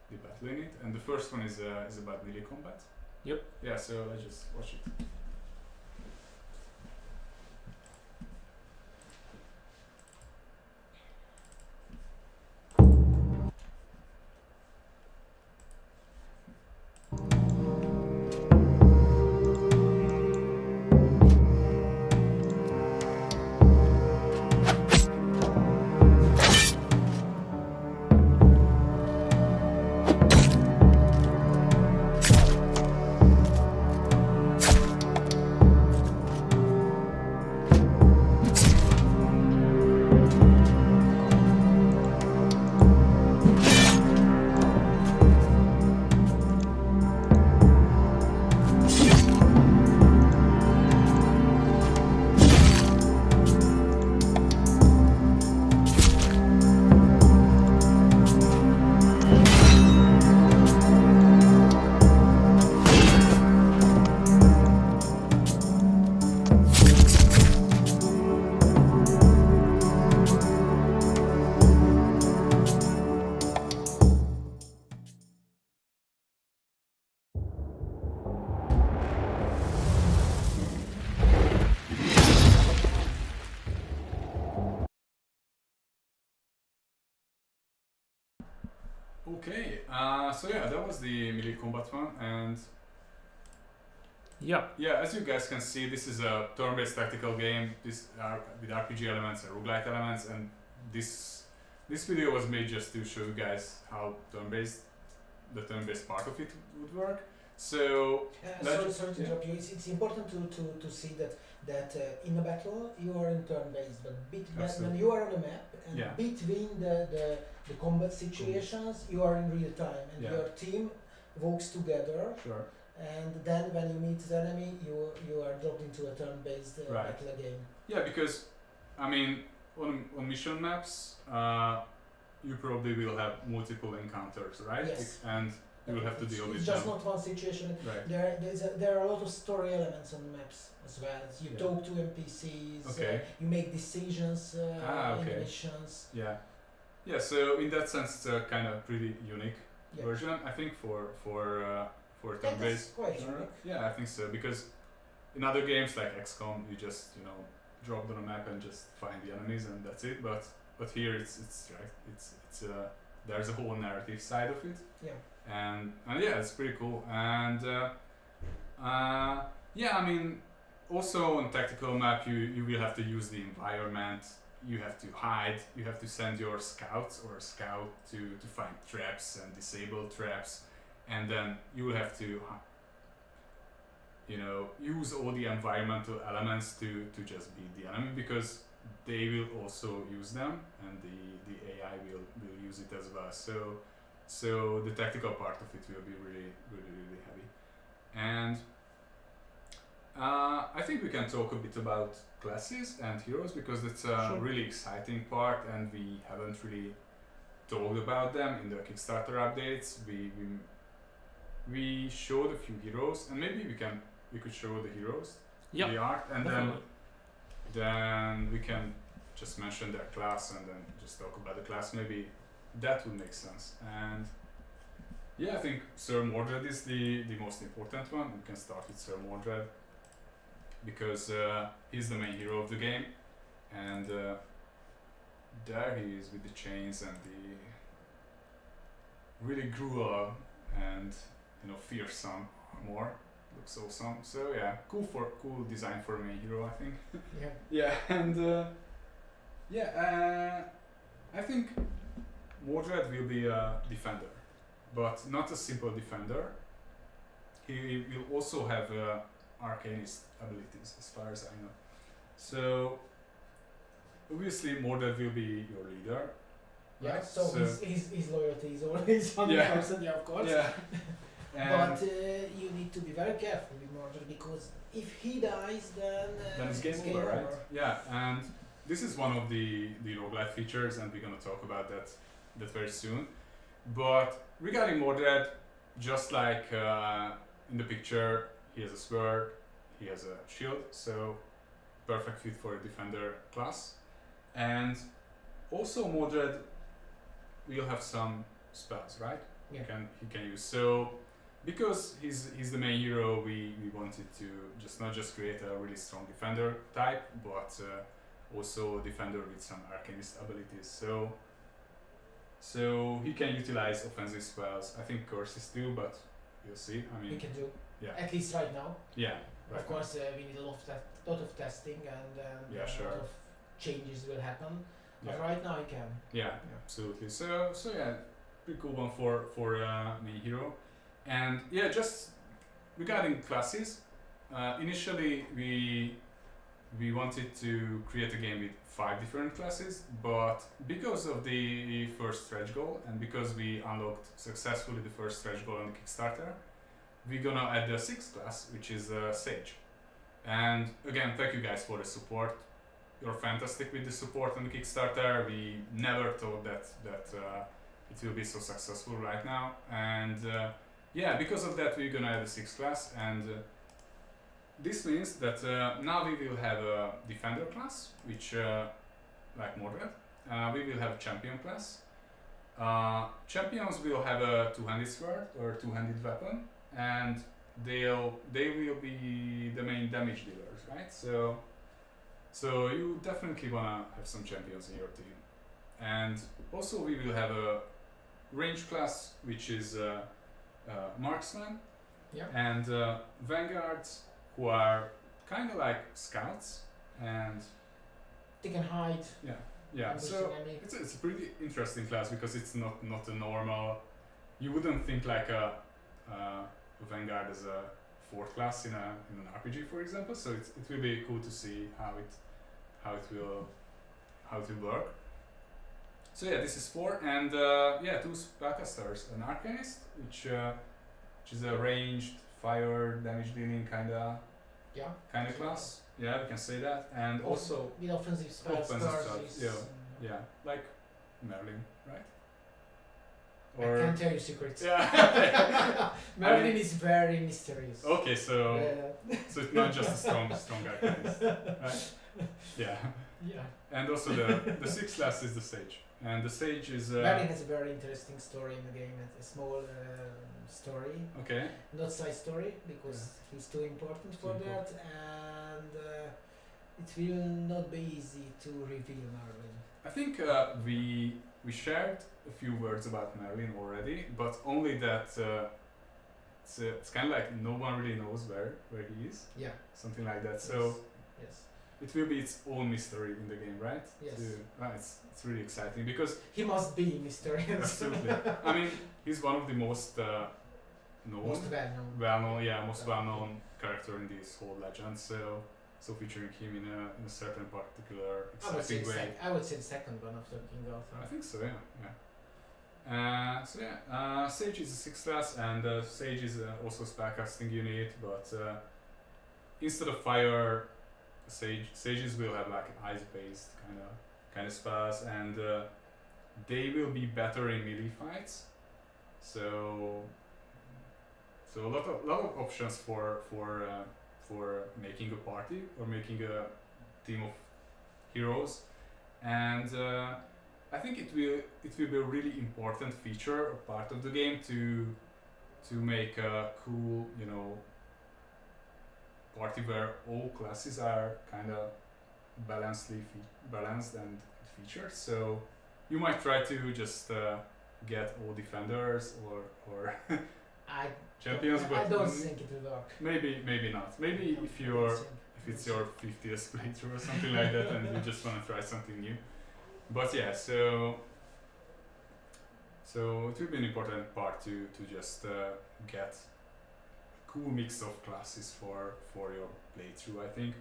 the battle in it. And the first one is about melee combat. Yep. Yeah. So let's just watch it. Okay, so yeah, that was the melee combat one, and Yeah. yeah, as you guys can see, this is a turn-based tactical game. This with RPG elements and roguelite elements, and this video was made just to show you guys how the turn-based part of it would work. So Sorry to interrupt you. It's important to see that in a battle you are in turn-based, but when you are on a map and Yeah. between the combat situations, you are in real time, and Yeah. your team works together. sure. And then when you meet the enemy, you are dropped into a turn-based Right. battle again. Yeah, because I mean, on mission maps, you probably will have multiple encounters, right? Yes. And you will have to deal with It's them. just not one situation. Right. There are a lot of story elements on the maps as well. You Yeah. talk to NPCs. Okay. You make decisions in okay. the missions. Yeah. Yeah. So in that sense, it's a kind of pretty unique Yeah. version, I think, for That turn-based. is quite genre. unique. Yeah, I think so, because in other games like XCOM, you just drop on a map and just find the enemies and that's it. But here it's right. It's there's a whole narrative side of it. Yeah. And yeah, it's pretty cool. And yeah, I mean, also on tactical map, you will have to use the environment. You have to hide. You have to send your scouts or a scout to find traps and disable traps, and then you will have to use all the environmental elements to just beat the enemy, because they will also use them, and the AI will use it as well. So the tactical part of it will be really heavy. And I think we can talk a bit about classes and heroes, because it's a Sure. really exciting part, and we haven't really talked about them in the Kickstarter updates. We showed a few heroes, and maybe we could show the heroes, Yeah. the art, and Definitely. then we can just mention their class and then just talk about the class. Maybe that would make sense. And yeah, I think Sir Mordred is the most important one. We can start with Sir Mordred, because he's the main hero of the game, and there he is with the chains and the really cruel and fearsome armor. Looks awesome. So yeah, cool design for a main hero, I think. Yeah. Yeah, and I think Mordred will be a defender, but not a simple defender. He will also have arcanist abilities, as far as I know. So obviously Mordred will be your leader. Yeah. Right? So his loyalty is always 100%. Yeah, of course. Yeah. And But you need to be very careful with Mordred, because if he dies, then it's game over, right? Yeah, and this is one of the roguelite features, and we're gonna talk about that very soon. But regarding Mordred, just like in the picture, he has a sword, he has a shield, so perfect fit for a defender class. And also Mordred will have some spells, right? Yeah. He can use. So because he's the main hero, we wanted to not just create a really strong defender type, but also a defender with some arcanist abilities. So he can utilize offensive spells. I think curses too, but we'll see. I mean, We can do, yeah, at least right now. yeah. Right Of course, we need a lot of testing, and Yeah, a sure. lot of changes will happen. Yeah. But right now, you can. Yeah, absolutely. So yeah, pretty cool one for main hero. And yeah, just regarding classes, initially we wanted to create a game with 5 different classes, but because of the first stretch goal, and because we unlocked successfully the first stretch goal on the Kickstarter, we're gonna add the 6th class, which is Sage. And again, thank you guys for the support. You're fantastic with the support on the Kickstarter. We never thought that it will be so successful right now, and yeah, because of that we're gonna add a 6th class, and this means that now we will have a defender class, which like Mordred. We will have a champion class. Champions will have a two-handed sword or two-handed weapon, and they will be the main damage dealers, right? So you definitely wanna have some champions in your team. And also we will have a range class, which is marksman, Yeah. and vanguards, who are kind of like scouts, and They can hide. yeah. ambush So the enemy. it's a pretty interesting class because it's not a normal. You wouldn't think like a vanguard as a fourth class in an RPG, for example. So it will be cool to see how it will work. So yeah, this is 4, and yeah, 2 spellcasters, an arcanist, which is a ranged fire damage dealing kind of Yeah. class. Yeah, we can say that, and also with offensive spells. offensive curses, spells, yeah, like Merlin, right? I can't tell you secrets. Yeah. Merlin I mean- is very mysterious. Okay, so Yeah. so it's not just a strong arcanist, right? Yeah, Yeah. and also the 6th class is the sage, and the sage is Merlin has a very interesting story in the game. A small story, okay. not side story, because he's too important for Too that, and it will not be easy to reveal Merlin. I think we shared a few words about Merlin already, but only that it's kind of like no one really knows where he is, Yeah. something like that. So Yes. it will be its own mystery in the game, right? Yes. It's really exciting because He must be mysterious. absolutely. I mean, he's one of the most known, Most well known. most well-known character in this whole legend. So featuring him in a certain particular exciting way. I would say the second one after King Arthur. I think so, yeah. Sage is a 6th class, and Sage is also a spellcasting unit, but instead of fire, sages will have like ice-based kind of spells, and they will be better in melee fights. So a lot of options for making a party or making a team of heroes, and I think it will be a really important feature or part of the game to make a cool, party where all classes are kind of balanced and featured. So you might try to just get all defenders or champions, I but don't think it will work. maybe not. Maybe if it's your 50th playthrough or something like that, and you just want to try something new. But yeah, so it will be an important part to just get a cool mix of classes for your playthrough, I think.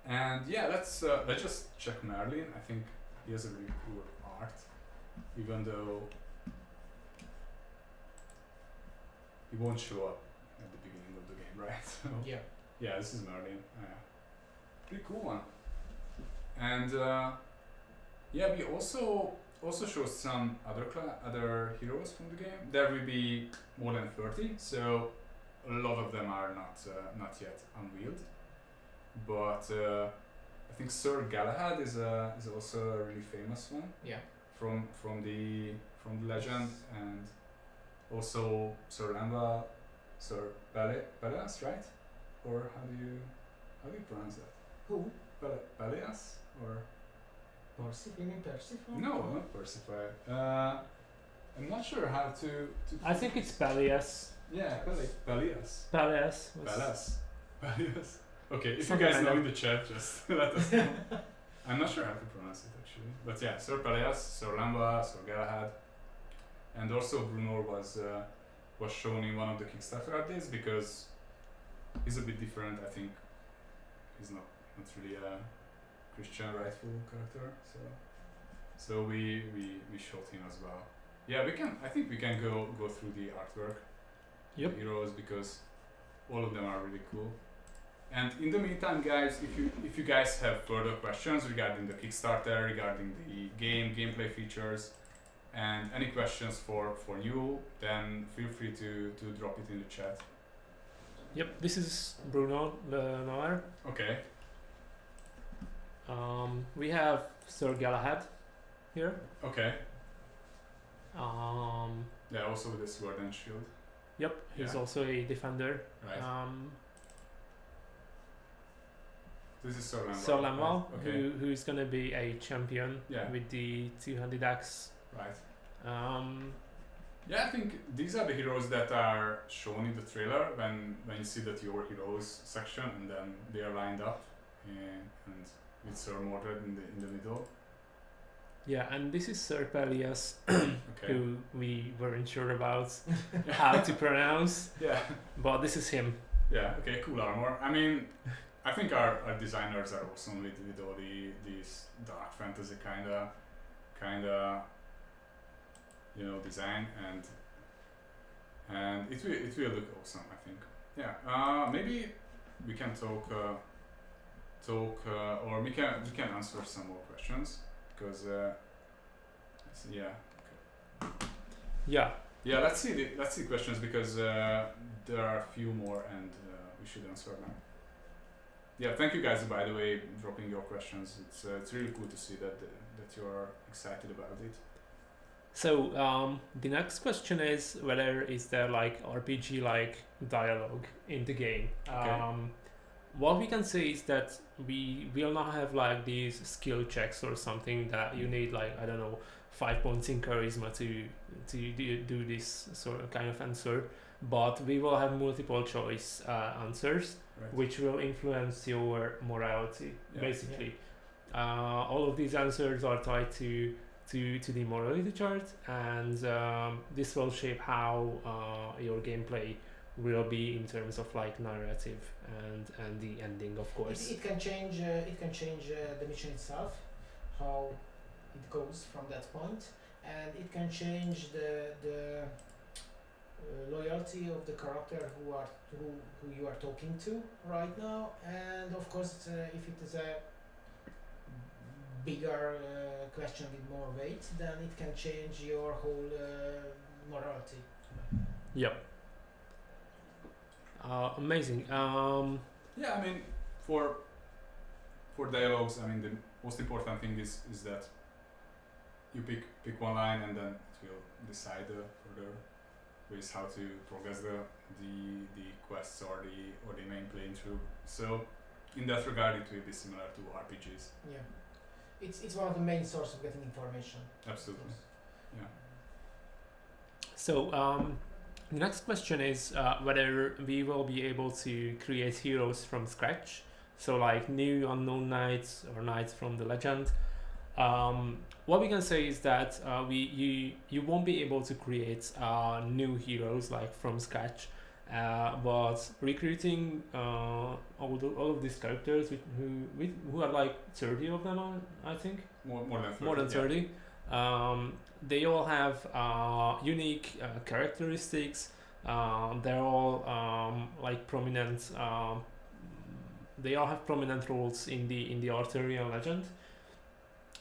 And yeah, let's just check Merlin. I think he has a really cool art, even though he won't show up at the beginning of the game, right? So yeah, this is Merlin. Pretty cool one. And yeah, we also show some other heroes from the game. There will be more than 30, so a lot of them are not yet unveiled. But I think Sir Galahad is also a really famous one. Yeah. From the legend, and also Sir Lamba, Sir Peleas, right? Or how do you pronounce that? Who? Peleas or? You mean Persephone? No, not Persephone. I'm not sure how to. I think it's Peleus. Yeah, Peleas. Peleus. Peleas. Okay, if Something you guys like know that. in the chat, just let us know. I'm not sure how to pronounce it actually, but yeah, Sir Peleas, Sir Lamba, Sir Galahad, and also Bruno was shown in one of the Kickstarter updates because he's a bit different. I think he's not really a Christian rightful character, so we showed him as well. Yeah, I think we can go through the artwork, Yep. the heroes, because all of them are really cool. And in the meantime, guys, if you guys have further questions regarding the Kickstarter, regarding the gameplay features, and any questions for you, then feel free to drop it in the chat. Yep, this is Bruno Lenoir. Okay. We have Sir Galahad here. Okay. Um, Yeah, also with the sword and shield. yep, he's Yeah. also a defender. Right. This is Sir Lamba. Sir Lamba, Right. Okay. who's gonna be a champion Yeah. with the two-handed axe. Right. Yeah, I think these are the heroes that are shown in the trailer when you see that your heroes section and then they are lined up and with Sir Mordred in the middle. Yeah, and this is Sir Pelias, Okay. who we weren't sure about how to pronounce, Yeah. but this is him. Yeah. Okay. Cool armor. I mean, I think our designers are awesome with all these dark fantasy kinda design and it will look awesome, I think. Yeah. Maybe we can talk or we can answer some more questions because yeah. Yeah. Yeah, let's see questions because there are a few more and we should answer them. Yeah, thank you guys by the way dropping your questions. It's really cool to see that you're excited about it. So the next question is whether is there like RPG like dialogue in the game. Okay. What we can say is that we will not have like these skill checks or something that you need like, I don't know, 5 points in charisma to do this sort of kind of answer, but we will have multiple choice answers, Right. which will influence your morality. Yeah. Basically, all of these answers are tied to the morality chart, and this will shape how your gameplay will be in terms of like narrative and the ending, of course. It can change. It can change the mission itself, how it goes from that point, and it can change the loyalty of the character who you are talking to right now, and of course, if it is a bigger question with more weight, then it can change your whole morality. Yep. Amazing. Yeah, I mean, for dialogues, I mean, the most important thing is that you pick one line and then it will decide further ways how to progress the quests or the main playing through. So in that regard, it will be similar to RPGs. Yeah, it's one of the main sources of getting information. Absolutely. Yeah. So the next question is whether we will be able to create heroes from scratch. So like new unknown knights or knights from the legend. What we can say is that you won't be able to create new heroes like from scratch, but recruiting all of these characters who are like 30 of them, I think. More than 30. More than 30. Yeah. They all have unique characteristics. They're all like prominent. They all have prominent roles in the Arthurian legend.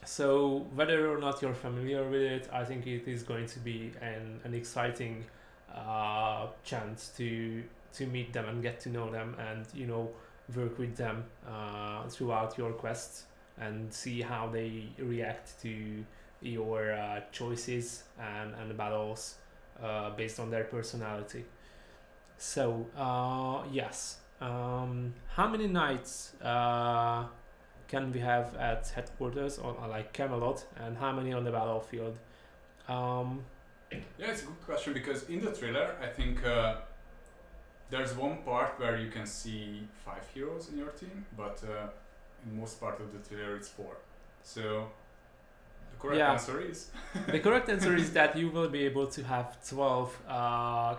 So whether or not you're familiar with it, I think it is going to be an exciting chance to meet them and get to know them, and work with them throughout your quest and see how they react to your choices and battles based on their personality. So yes, how many knights can we have at headquarters or like Camelot, and how many on the battlefield? Yeah, it's a good question because in the trailer, I think there's one part where you can see 5 heroes in your team, but in most part of the trailer it's 4. So the correct answer is the correct answer is that you will be able to have 12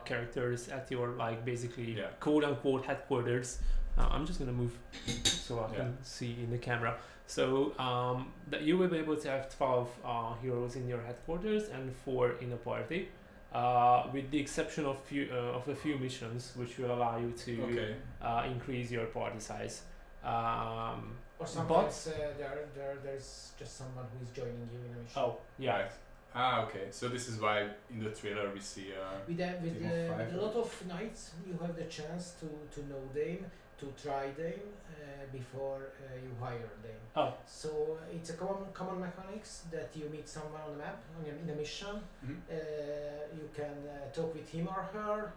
characters at your like basically quote unquote headquarters. I'm just gonna move so I can see in the camera. So that you will be able to have 12 heroes in your headquarters and 4 in a party, with the exception of a few missions which will allow you to increase your party size. Or sometimes there's just someone who is joining you in a mission. Oh, yeah. Right. Ah, okay. So this is why in the trailer we see with a lot of knights, you have the chance to know them, to try them before you hire them. Oh. So it's a common mechanics that you meet someone on the map in a mission. Mm-hmm. You can talk with him or her.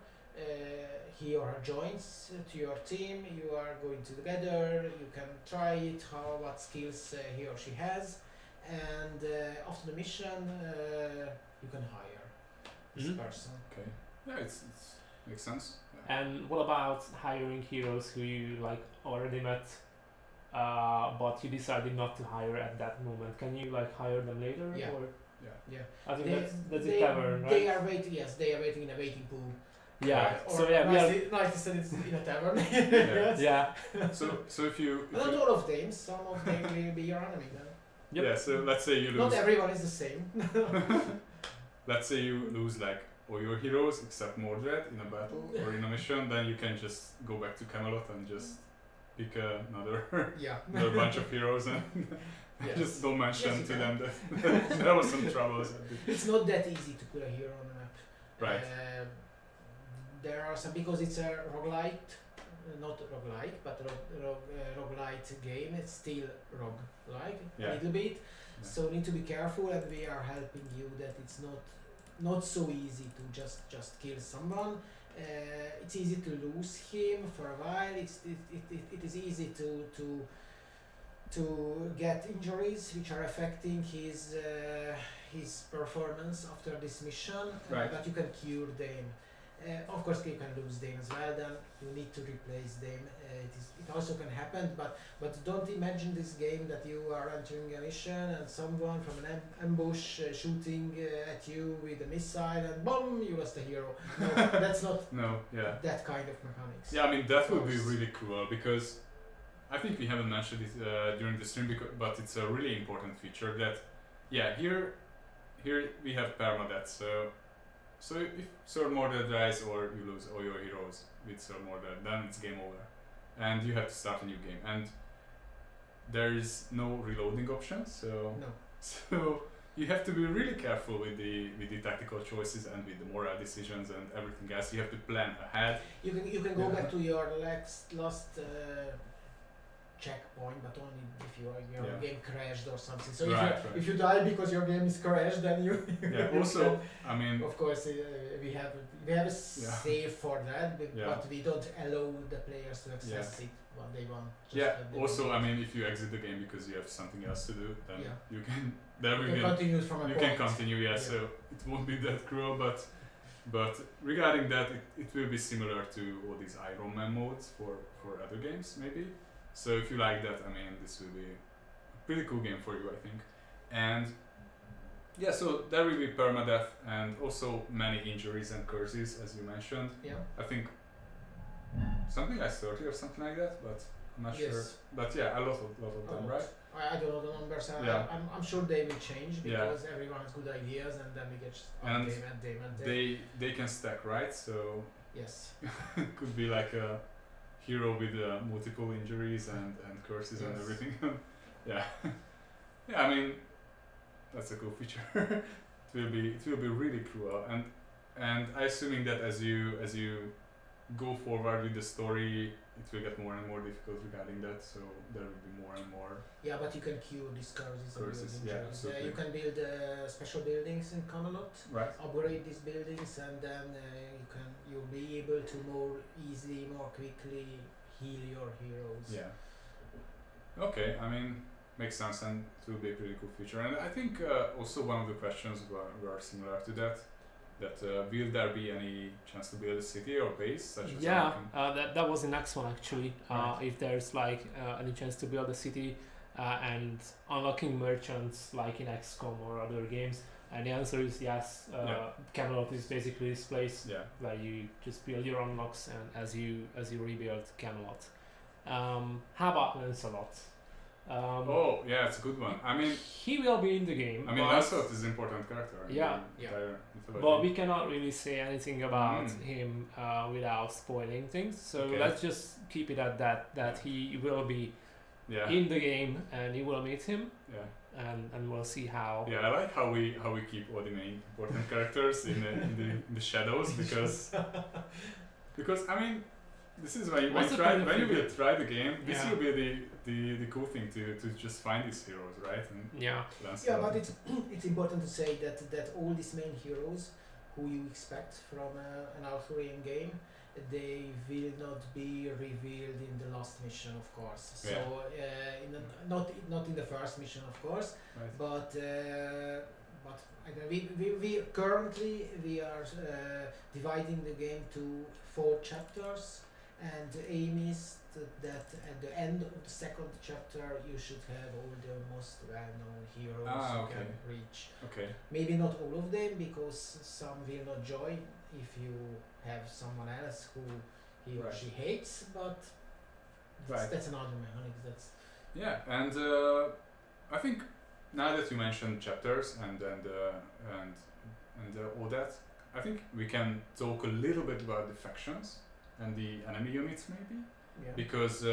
He or her joins to your team. You are going together. You can try it, what skills he or she has, and after the mission, you can hire this Mhm. person. Okay. Yeah, it's makes sense. Yeah. And what about hiring heroes who you like already met, but you decided not to hire at that moment? Can you like hire them later? Yeah. Or Yeah, I think they, that's they, a tavern, right? they are waiting. Yes, they are waiting in a waiting pool. Yeah. Right. So yeah, we are. Nicely said it's in a tavern. Yeah. Yes. Yeah. So if you Not all of them. Some of them will be your enemy then. Yep. yeah, so let's say you Not lose. everyone is the same. Let's say you lose like all your heroes except Mordred in a battle or in a mission, then you can just go back to Camelot and just pick another Yeah. another bunch of heroes and Yes. just don't mention Yes, you to can. them that there was some troubles. It's not that easy to put a hero on a map. Right. There are some, because it's a roguelite, not roguelike, but roguelite game. It's still roguelike Yeah. a little bit. Yeah. So need to be careful, and we are helping you that it's not so easy to just kill someone. It's easy to lose him for a while. It is easy to get injuries which are affecting his performance after this mission, Right. but you can cure them. Of course, you can lose them as well. Then you need to replace them. It also can happen, but don't imagine this game that you are entering a mission and someone from an ambush shooting at you with a missile and boom, you lost a hero. No, that's not No, yeah. that kind of mechanics. Yeah, I mean that would be Course. really cruel because I think we haven't mentioned it during the stream, but it's a really important feature that, yeah, here we have permadeath. So if Sir Mordred dies or you lose all your heroes with Sir Mordred, then it's game over, and you have to start a new game. And there is no reloading option, so No. so you have to be really careful with the tactical choices and with the moral decisions and everything else. You have to plan ahead. You can go Yeah. back to your last checkpoint, but only if your Yeah. game crashed or something. So Right, if you die because your game is crashed, then you Yeah. you Also, I mean, can- of course we have a save for that, Yeah. but we don't allow the players to access it when they want. Just yeah. when they Also, want. I mean, if you exit the game because you have something else to do, then Yeah. you can. There will you be. can continue from a You point. can continue, yeah, Yeah. so it won't be that cruel, but regarding that, it will be similar to all these Iron Man modes for other games, maybe. So if you like that, I mean, this will be a pretty cool game for you, I think. And yeah, so there will be permadeath and also many injuries and curses, as you mentioned. Yeah. I think something like 30 or something like that, but I'm not sure. Yes. But yeah, a lot of them, right? I don't know the numbers. Yeah. I'm sure they will change Yeah. because everyone has good ideas, and then we get And them. They can stack, right? So Yes. it could be like a hero with multiple injuries and curses and Yes. everything. Yeah, yeah. I mean, that's a cool feature. it will be really cruel, and I assuming that as you go forward with the story, it will get more and more difficult regarding that. So there will be more and more. Yeah, but you can cure these curses. and Curses, build yeah, injuries. absolutely. You can build special buildings in Camelot, Right. upgrade these buildings, and then you'll be able to more easily, more quickly heal your heroes. Yeah. Okay. I mean, makes sense, and it will be a pretty cool feature. And I think also one of the questions were similar to that. That will there be any chance to build a city or base such as Yeah, American? that was the next one actually. Right. If there's like any chance to build a city and unlocking merchants like in XCOM or other games, and the answer is yes. Yeah. Camelot is basically this place Yeah. where you just build your unlocks and as you rebuild Camelot. How about Lancelot? Oh, yeah, it's a good one. I mean, He will be in the game. I mean, but- Lancelot is an important character. In Yeah. the Yeah. entire mythology. But we cannot really say anything about Mm. him without spoiling things. So Okay. let's just keep it at that he will be yeah. in the game and you will meet him Yeah. and we'll see how. Yeah, I like how we keep all the main important characters in the shadows because I mean, this is when What's the point of you it? will try the game. This Yeah. will be the cool thing to just find these heroes, right? And Yeah. Lancelot. Yeah, but it's important to say that all these main heroes who you expect from an Arthurian game they will not be revealed in the last mission, of course. So not in the first mission, of course, Right. but I don't know, we currently we are dividing the game to 4 chapters, and the aim is that at the end of the second chapter you should have all the most well-known heroes you Okay. can reach. Okay. Maybe not all of them, because some will not join if you have someone else who he or Right. she hates, but Right. that's another mechanic. That's Yeah, and I think now that you mentioned chapters and all that, I think we can talk a little bit about the factions and the enemy units maybe, because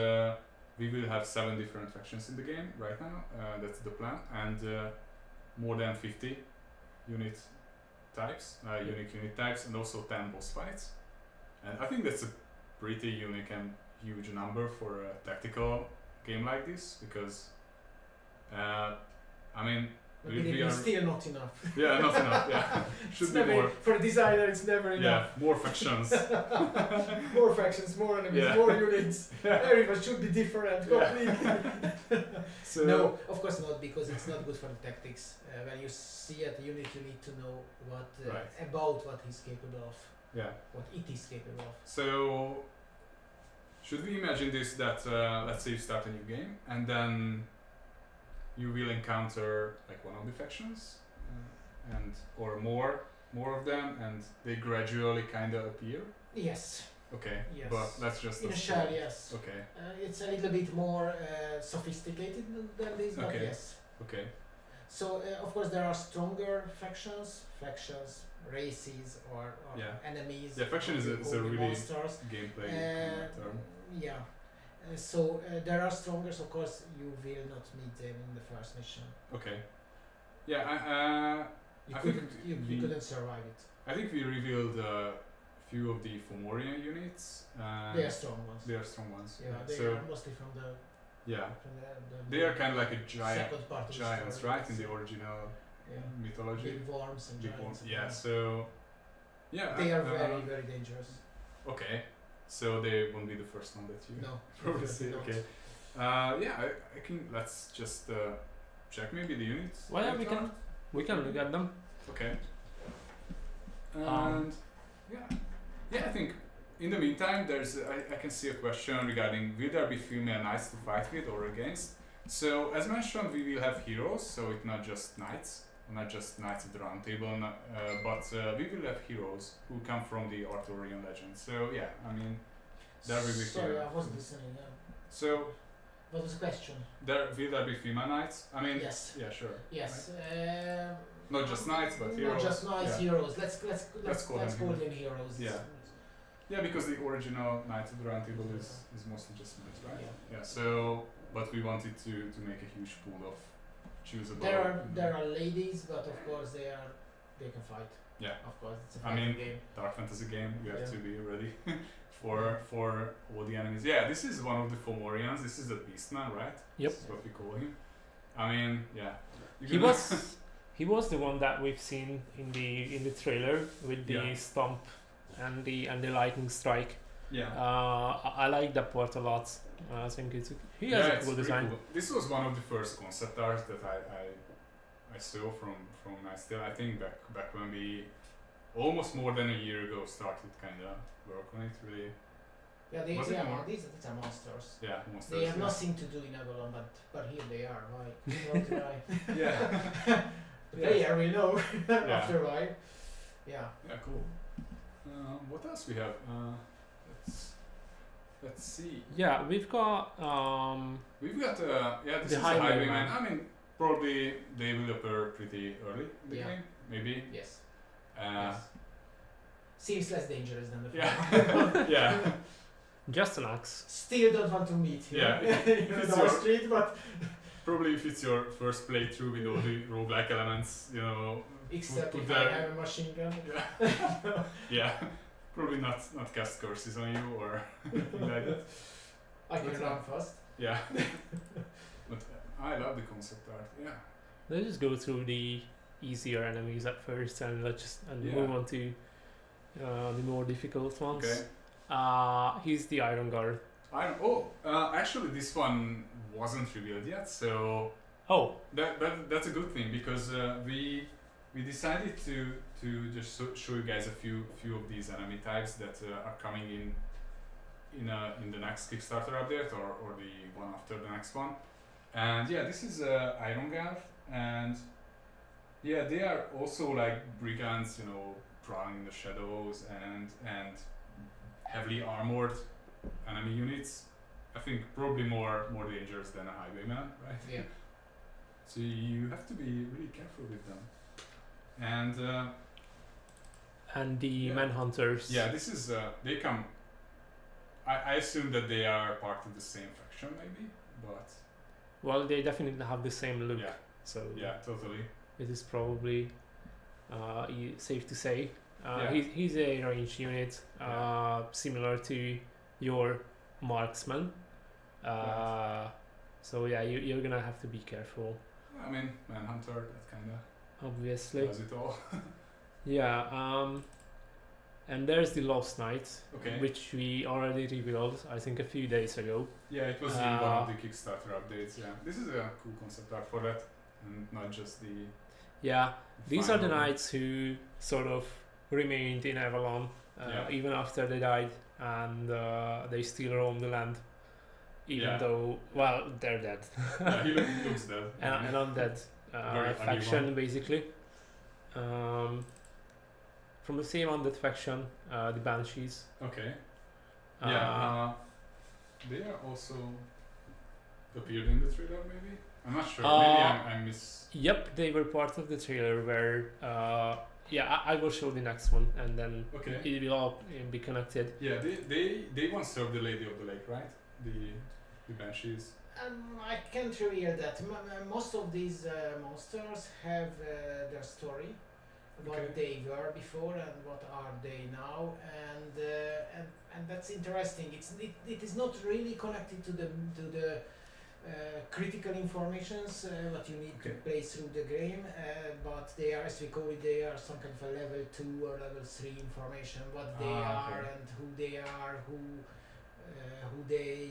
we will have 7 different factions in the game right now. That's the plan, and more than 50 unit types, unique unit types, and also 10 boss fights. And I think that's a pretty unique and huge number for a tactical game like this, because I mean, but we believe me, are, it's still not enough. yeah, not enough. Yeah, should It's be never, more. for a designer, it's never enough. Yeah, more factions. More factions, more enemies, Yeah. more units. Yeah. Everyone should be different Yeah. completely. So No, of course not, because it's not good for the tactics. When you see a unit, you need to know what Right. about what he's capable of, yeah. what it is capable of. So should we imagine this that let's say you start a new game and then you will encounter like one of the factions and or more of them, and they gradually kind of appear. Yes, Okay. Yes. But that's just in a shell, yes. Okay. It's a little bit more sophisticated than this, but Okay. yes. Okay. So of course there are stronger factions, races, or Yeah. enemies. Yeah, faction is a- or is a the really monsters. Gameplay kind of term. Yeah. So there are stronger. Of course, you will not meet them in the first mission. Okay. Yeah. You I couldn't. think You we- couldn't survive it. I think we revealed a few of the Fomorian units. They are strong ones. They are strong ones. Yeah, they So are mostly from the yeah, the they are kind of like a giant second part of the giants, story. right? In the original Yeah. mythology. Big worms and Big giants. ones. and Yeah. all. So yeah. They are very dangerous. Okay. So they won't be the first one that you No, probably definitely see. not. Okay. Yeah. I think let's just check maybe the units. Well, yeah, later. we can look at them. Okay. And yeah, I think in the meantime, I can see a question regarding will there be female knights to fight with or against? So as mentioned, we will have heroes, so it's not just knights, not just knights of the round table, but we will have heroes who come from the Arthurian legend. So yeah, I mean, there will be Sorry, female. I wasn't listening. So What was the question? will there be female knights? I mean, Yes. yeah, sure. Yes. Not just knights, but heroes. Not just nice yeah. heroes. Let's call call them them heroes. Yeah. Yeah, because the original Knights of the Round Table is mostly just knights, right? Yeah. Yeah. So, but we wanted to make a huge pool of choosable. There are ladies, but of course they can fight. Yeah. Of course, it's a I fighting mean, game. Dark fantasy game. You have Yeah. to be ready for all the enemies. Yeah, this is one of the Fomorians. This is a Beastman, right? Yep. This is what we call him. I mean, yeah. You He can- was he was the one that we've seen in the trailer with the Yeah. stomp and the lightning strike. Yeah. I like that part a lot. I think he has Yeah, a it's cool pretty design. cool. This was one of the first concept arts that I saw from Nightstill. I think back when we almost more than a year ago started kind of work on it. Really, Yeah, Was it more? these are monsters. yeah, monsters. They have yeah. nothing to do in Avalon, but here they are. Why? You know, why? Yeah. The player will know Yeah. after a while. Yeah. Yeah, cool. What else we have? Let's see. Yeah, we've got We've got this The is a highwayman. highwayman. I mean, probably they will appear pretty early in the Yeah. game, maybe. Yes. Uh, Yes. Seems less dangerous than the first. Yeah. Yeah. just an axe. Still don't want to meet him. Yeah, if in it's the your- street, but Probably if it's your first playthrough with all the roguelike elements, you know. except put if there- I have a machine gun. Yeah. Yeah. Probably not cast curses on you or anything like that. I can But, run fast. Yeah. But I love the concept art. Yeah. Let's just go through the easier enemies at first, and let's just Yeah. move on to the more difficult ones. Okay. He's the Iron Guard. Actually, this one wasn't revealed yet, so Oh, that's a good thing because we decided to just show you guys a few of these enemy types that are coming in the next Kickstarter update or the one after the next one. And yeah, this is Iron Guard, and yeah, they are also like brigands, you know, prowling in the shadows and heavily armored enemy units. I think probably more dangerous than a highwayman, right? Yeah. So you have to be really careful with them. And the Yeah. Manhunters. yeah, this is they come. I assume that they are part of the same faction, maybe, but Well, they definitely have the same look. yeah, So yeah, totally. it is probably safe to say. Yeah. He's a ranged unit, similar to your marksman. Right. So yeah, you're gonna have to be careful, I mean, Manhunter, that kind of obviously. does it all. Yeah. And there's the Lost Knight, Okay. which we already revealed, I think, a few days ago. Yeah, it was in one of the Kickstarter updates. Yeah, this is a cool concept art for that, and not just the. Yeah, these are the final- knights who sort of remained in Avalon Yeah. even after they died, and they still roam the land, even Yeah. though, well, they're dead. Yeah, he looks dead. An undead Very funny faction, one. basically. From the same undead faction, the Banshees. Okay. Uh, Yeah. They are also appeared in the trailer, maybe. I'm not sure. Uh, Maybe I miss. Yep, they were part of the trailer where, I will show the next one, and then Okay. it will all be connected. Yeah, they once served the Lady of the Lake, right? The Banshees. I can't reveal that. Most of these monsters have their story, what Okay. they were before and what are they now, and that's interesting. It is not really connected to the critical informations what you need Okay. to play through the game, but they are, as we call it, they are some kind of a level 2 or level 3 information. What they are Okay. and who they are, who they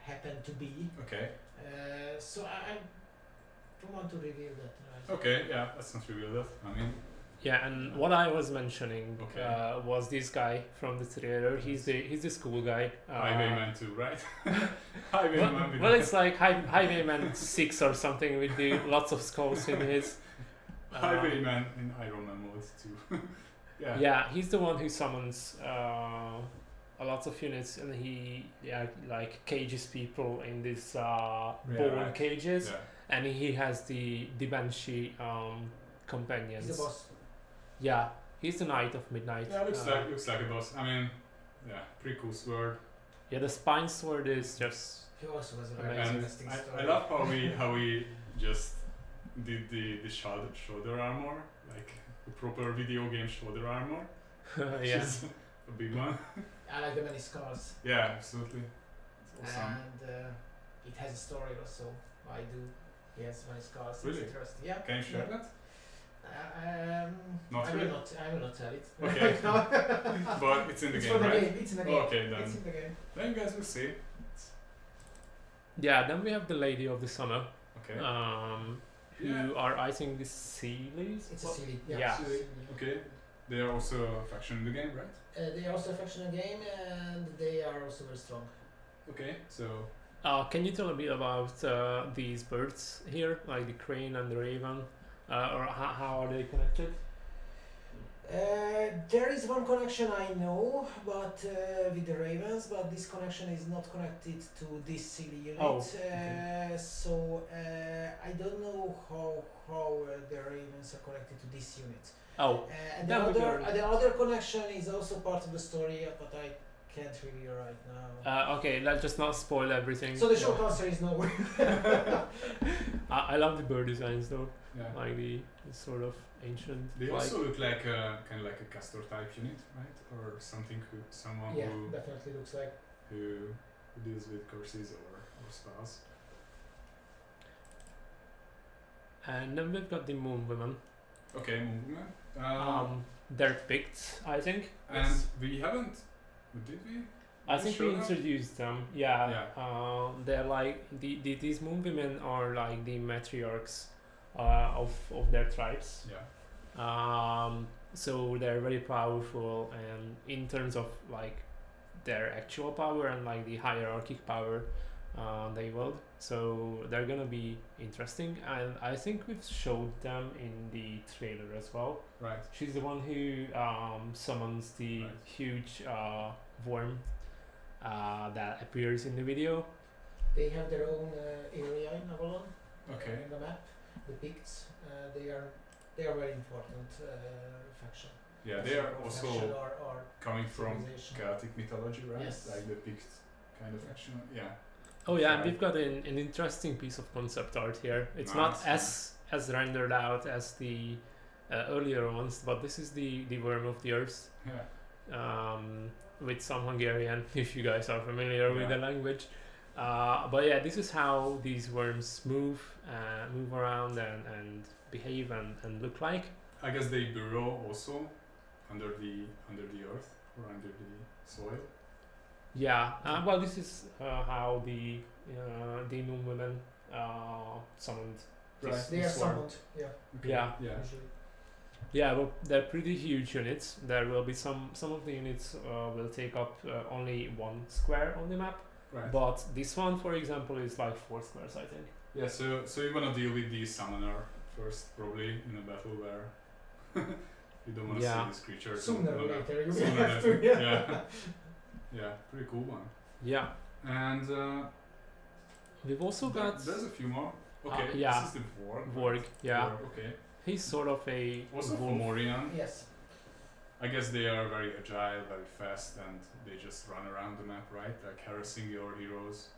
happen to be. Okay. So I don't want to reveal that. Right? Okay. Yeah, let's not reveal that. I mean, Yeah, and what I was mentioning Okay. Was this guy from the trailer. He's the school guy. Highwayman too, right? Well, Highwayman. with well, the- it's like Highwayman 6 or something with the lots of skulls in his. Highwayman in Iron Man mode too. Yeah. Yeah, he's the one who summons a lot of units, and he like cages people in these bone right. cages, Yeah. and he has the Banshee companions. He's the boss. Yeah, he's the Knight of Midnight. Yeah, looks like a boss. I mean, yeah, pretty cool sword. Yeah, the spine sword is just He also has a very Amazing. interesting I story. love how we just did the shoulder armor, like the proper video game shoulder armor. Which yeah. is a big one. I like the many scars, Yeah, absolutely. It's awesome. and it has a story also. Why do he has many scars? Really? It's interesting. Yeah. Can you share yeah. that? Not Not I really? will not. I will not tell it. Okay. right now. But it's in the It's game, for the right? game. It's in the game. Okay, then. It's in the game. Then you guys will see. Yeah, then we have the Lady of the Summer, Okay. who Yeah. are, I think, the Sealies? It's a What? silly. Yeah. silly. Okay. They are also a faction in the game, right? They are also a factional game, and they are also very strong. Okay. So Can you tell a bit about these birds here, like the crane and the raven, or how are they connected? There is one connection I know, but with the ravens, but this connection is not connected to this silly unit. Oh, okay. So I don't know how the ravens are connected to this unit. Oh, And that would be alright. the other connection is also part of the story, but I can't reveal right now. okay, let's just not spoil everything. So the short answer is no. I love the bird designs though, yeah. like the sort of ancient. They like, also look like kind of like a castor type unit, right? Or someone Yeah, definitely looks like. who deals with curses or spells. And then we've got the Moon Women. Okay, movement. They're picked, I think. And we haven't Did we? I Did we think show we them? introduced them. Yeah. Yeah. They're like these moon women are like the matriarchs of their tribes. Yeah. So they're very powerful, and in terms of like their actual power and like the hierarchic power they wield. So they're gonna be interesting, and I think we've showed them in the trailer as well. Right. She's the one who summons the Right. huge worm that appears in the video. They have their own area in Avalon. Okay. In the map, the Picts. They are very important faction. Yeah, they are Or also faction or coming from civilization. Celtic mythology, right? Yes. Like the Pict kind of action. Yeah. Oh yeah, and Right. we've got an interesting piece of concept art here. It's Nice, not as rendered out as the earlier ones, but this is the worm of the earth. Yeah. With some Hungarian, if you guys are familiar with Yeah. the language. But yeah, this is how these worms move around and behave and look like. I guess they burrow also under the earth or under the soil. Yeah, well, this is how the moon women summoned. Right. They are this worm. summoned. Yeah. Okay. Yeah. Yeah. Usually. Yeah, well, they're pretty huge units. There will be some of the units will take up only 1 square on the map, Right. but this one, for example, is like 4 squares, I think. Yeah. So you wanna deal with the summoner first, probably in a battle where you don't wanna Yeah. see this creature. Sooner or no, no. later, you Sooner will or have later. to. Yeah. Yeah. Yeah. Pretty cool one. Yeah, And we've also got there's a few more. Okay. yeah. This is the Vorg. Vorg. Yeah, Vorg, okay. he's sort of a Also wolf. Fomorian. Yes. I guess they are very agile, very fast, and they just run around the map, right? Like harassing your heroes.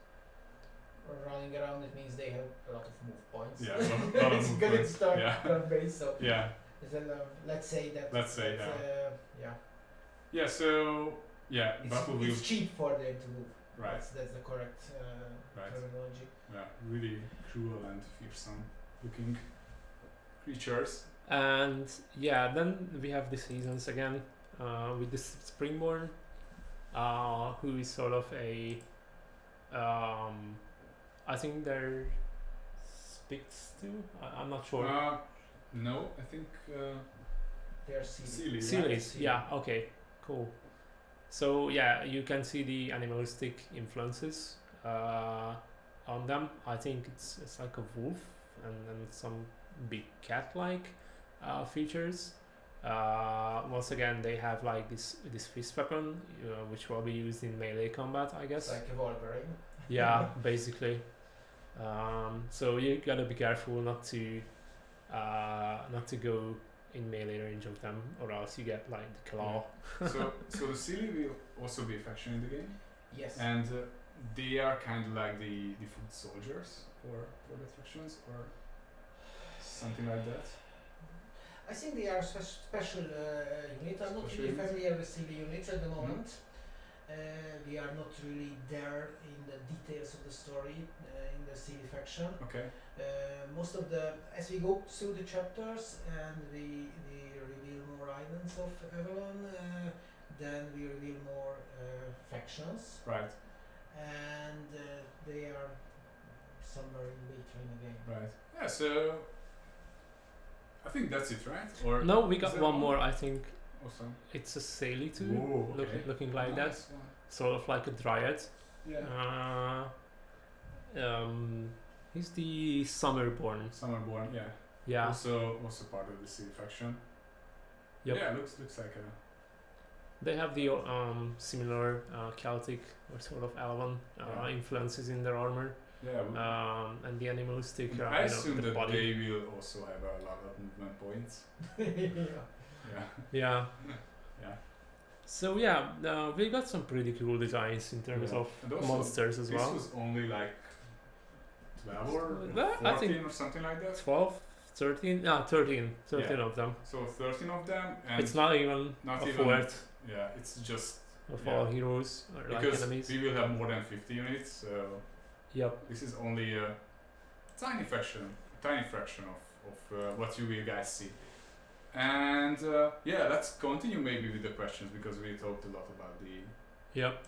Running around, it means they have a lot of move points. Yeah, a lot of It's move good points. start Yeah. turn base, so Yeah. then, let's say that. Let's say, that, yeah. Yeah. So yeah, battle It's wheels. cheap for them to move. Right. That's the correct Right. terminology. Yeah. Really cruel and fearsome looking creatures. And yeah, then we have the seasons again with this Springborn, who is sort of a I think they're Picts too. I'm not sure. No, I think They are sealed. Sealy. Series, yeah, okay, cool. So yeah, you can see the animalistic influences on them. I think it's like a wolf and then some big cat-like features. Once again, they have like this fist weapon, which will be used in melee combat, I It's guess. like a Wolverine. Yeah, basically. So you gotta be careful not to go in melee range of them, or else you get like the claw. So the Sealy will also be a faction in the game, Yes. and they are kind of like the foot soldiers for the factions, or something like that. I think they are a special unit. I'm not Special really unit? familiar with civil units at the moment. We are not really there in the details of the story in the civil faction. Okay. Most of the, as we go through the chapters and we reveal more islands of Avalon, then we reveal more factions, Right. and they are somewhere in between again. Right. Yeah. So I think that's it, right? Or No, we is got there one more. I think Awesome. it's a Saily too, Whoa, okay. looking like that, Nice one. sort of like a dryad. Yeah. He's the Summerborn. Summerborn. Yeah. Yeah. Also part of the Sea faction. Yep. Yeah. Looks like a. They have the similar Celtic or sort of elven Yeah. influences in their armor, Yeah. and the animalistic. I assume the that body. they will also have a lot of movement points. Yeah. Yeah. Yeah. Yeah. So yeah, we got some pretty cool designs in terms Yeah. of And also, monsters as This well. was only like 12 or Well, I 14 think or something like that. 12, 13, 13 Yeah. of them. So 13 of them, and It's not even not a even fourth yeah, it's just of yeah. all heroes or like because enemies. we will have more than 50 units. So Yep. this is only a tiny fraction of what you will guys see. And yeah, let's continue maybe with the questions because we talked a lot about the Yep.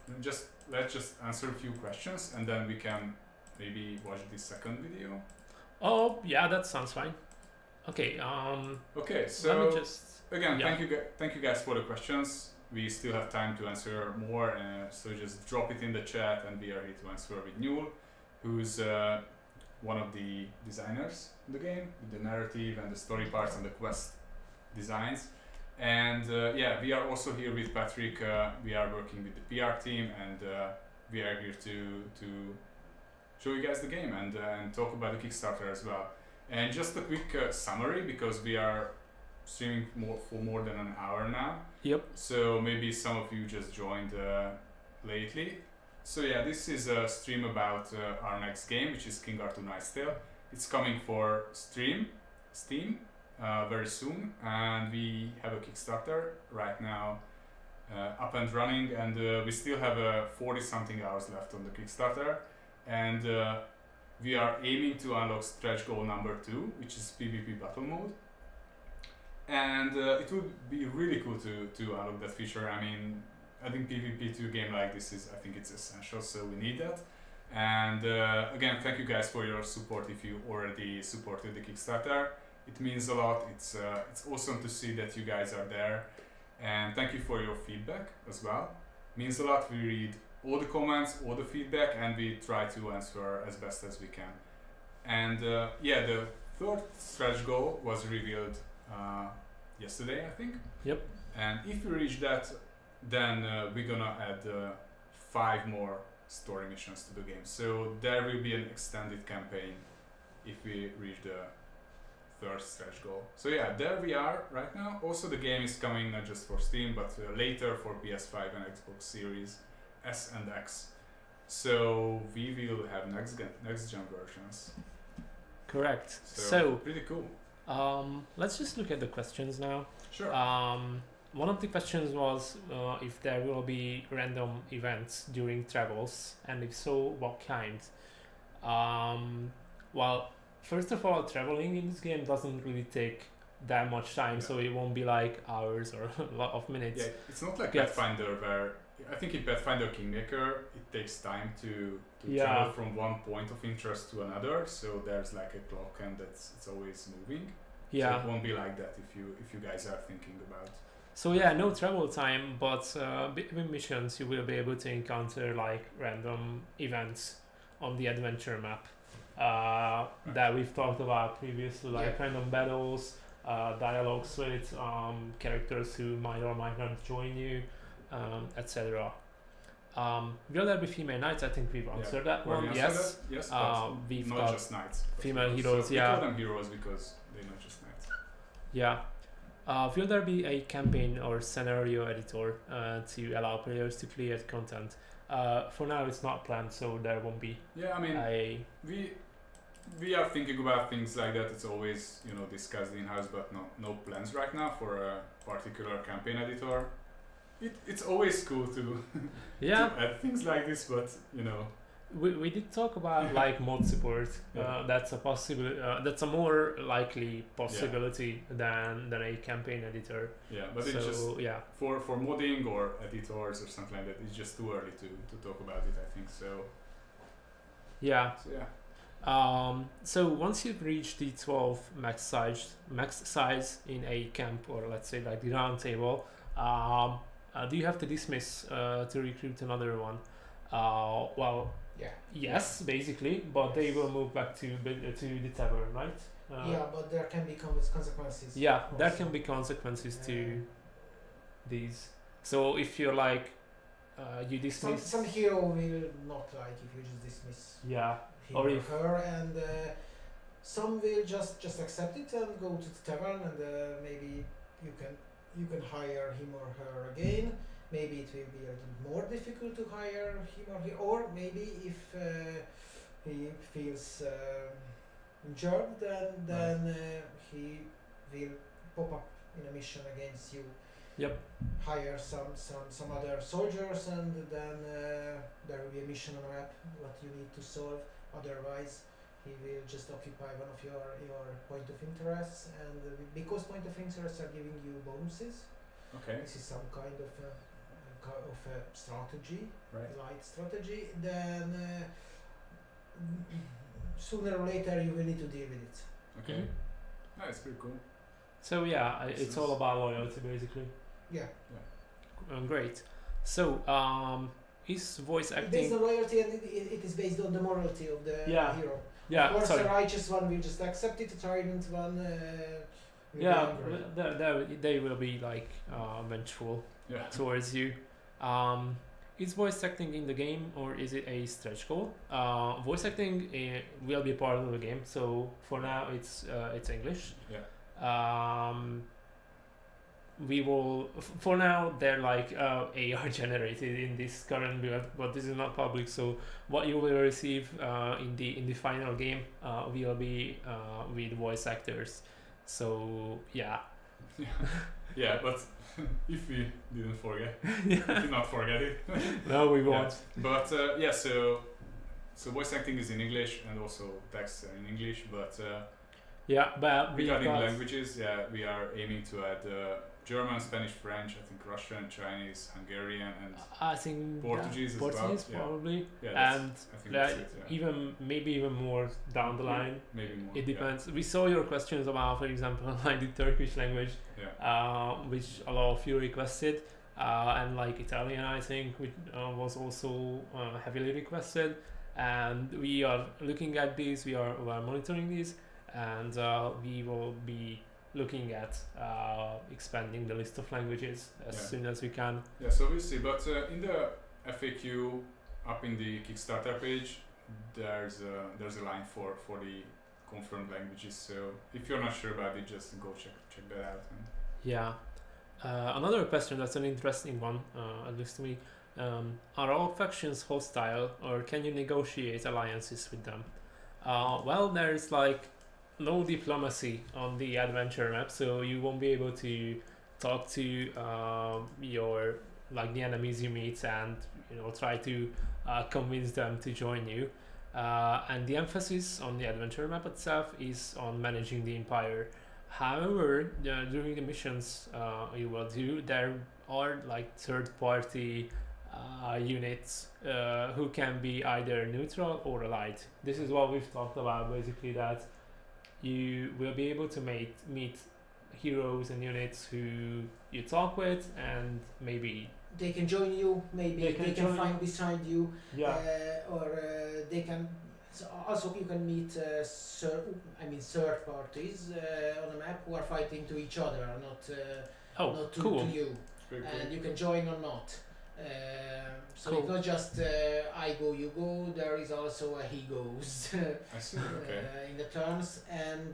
Let's just answer a few questions, and then we can maybe watch the second video. Oh, yeah, that sounds fine. Okay. Okay, Let so me just. again, Yeah. thank you guys for the questions. We still have time to answer more, so just drop it in the chat, and we are here to answer with Newell, who's one of the designers in the game, with the narrative and the story parts and the quest designs. And yeah, we are also here with Patrick. We are working with the PR team, and we are here to show you guys the game and talk about the Kickstarter as well. And just a quick summary, because we are streaming for more than an hour now. Yep. So maybe some of you just joined lately. So yeah, this is a stream about our next game, which is King Arthur Knight's Tale. It's coming for Steam very soon, and we have a Kickstarter right now up and running, and we still have 40 something hours left on the Kickstarter, and we are aiming to unlock stretch goal number 2, which is PvP battle mode. And it would be really cool to unlock that feature. I mean, I think PvP to a game like this I think it's essential, so we need that. And again, thank you guys for your support if you already supported the Kickstarter. It means a lot. It's awesome to see that you guys are there. And thank you for your feedback as well. Means a lot. We read all the comments, all the feedback, and we try to answer as best as we can. And yeah, the third stretch goal was revealed yesterday, I think. Yep. And if we reach that, then we're gonna add 5 more story missions to the game. So there will be an extended campaign if we reach the third stretch goal. So yeah, there we are right now. Also, the game is coming not just for Steam, but later for PS5 and Xbox Series S and X. So we will have next gen versions. Correct. So pretty cool. Let's just look at the questions now. Sure. One of the questions was if there will be random events during travels, and if so, what kind? Well, first of all, traveling in this game doesn't really take that much time, so it won't be like hours or a lot of minutes. Yeah, it's not like Pathfinder, where I think in Pathfinder Kingmaker it takes time to travel from one point of interest to another. So there's like a clock, and it's always moving. Yeah. So it won't be like that if you guys are thinking about. So yeah, no travel time, but between missions you will be able to encounter like random events on the adventure map that we've talked about previously, like random battles, dialogues with characters who might or might not join you, etc. Will there be female knights? I think we've answered that one. Yes. Yes, but we've not got just knights. female heroes. So we call them heroes because they're not just knights. Yeah. Will there be a campaign or scenario editor to allow players to create content? For now, it's not planned, so there won't be. Yeah, I mean, we are thinking about things like that. It's always discussed in house, but no plans right now for a particular campaign editor. It's always cool to to add things like this, but We did talk about like mod support. That's a possibility. That's a more likely possibility than a campaign editor. Yeah, but it's just for modding or editors or something like that. It's just too early to talk about it, I think. So yeah. So yeah. So once you've reached the 12 max size in a camp, or let's say like the round table, do you have to dismiss to recruit another one? Well. Yes, basically, but they will move back to the tavern, right? But there can be consequences. Yeah, there can be consequences to these. So if you're like, you dismiss. Some hero will not like if you just dismiss. Yeah. Him or her, and some will just accept it and go to the tavern, and maybe you can hire him or her again. Maybe it will be a little more difficult to hire him or her, or maybe if he feels injured, then he will pop up in a mission against you. Yep. Hire some other soldiers, and then there will be a mission on a map what you need to solve. Otherwise, he will just occupy one of your point of interests, and because point of interests are giving you bonuses. Okay. This is some kind of of a strategy, Right. light strategy, then sooner or later you will need to deal with it. Okay. Mhm. That's pretty cool. So yeah, Makes it's sense. all about loyalty basically. Yeah. Great. So is voice It's based acting? on loyalty, and it is based on the morality of the Yeah. hero. Yeah. Of course, Sorry. the righteous one will just accept it. The tyrant one will Yeah, be angry. they will be like vengeful Yeah. towards you. Is voice acting in the game or is it a stretch goal? Voice acting will be part of the game. So for now, it's English. Yeah. We will for now they're like AR generated in this current build, but this is not public. So what you will receive in the final game will be with voice actors. So yeah. Yeah, but if we didn't forget, Yeah. if we not forget it. No, we Yeah. won't. But yeah, so voice acting is in English and also text are in English. But Yeah, but we regarding got languages, yeah, we are aiming to add German, Spanish, French, I think Russian, Chinese, Hungarian, and I think Portuguese as well, Portuguese yeah. probably, yeah, that's, and I think that's like, it. Yeah. even maybe even more down the line. Maybe more. It depends. We saw your questions about, for example, like the Turkish language, Yeah. which a lot of you requested, and like Italian, I think, which was also heavily requested. And we are looking at these. We are monitoring these, and we will be looking at expanding the list of languages as Yeah. soon as we can. Yeah, so we'll see. But in the FAQ up in the Kickstarter page, there's a line for the confirmed languages. So if you're not sure about it, just go check that out. And Yeah. Another question that's an interesting one, at least to me. Are all factions hostile, or can you negotiate alliances with them? Well, there's like no diplomacy on the adventure map, so you won't be able to talk to your like the enemies you meet and try to convince them to join you. And the emphasis on the adventure map itself is on managing the empire. However, during the missions you will do, there are like third-party units who can be either neutral or allied. This is what we've talked about, basically, that you will be able to meet heroes and units who you talk with, and maybe They can join you. Maybe They they can can join find beside you. yeah. Or they can. So also, you can meet third parties on a map who are fighting to each other, Oh, not to cool. you, it's very cool. and you can join or not. So Cool. it's not just I go, you go. There is also a he goes I see. Okay. in the terms, and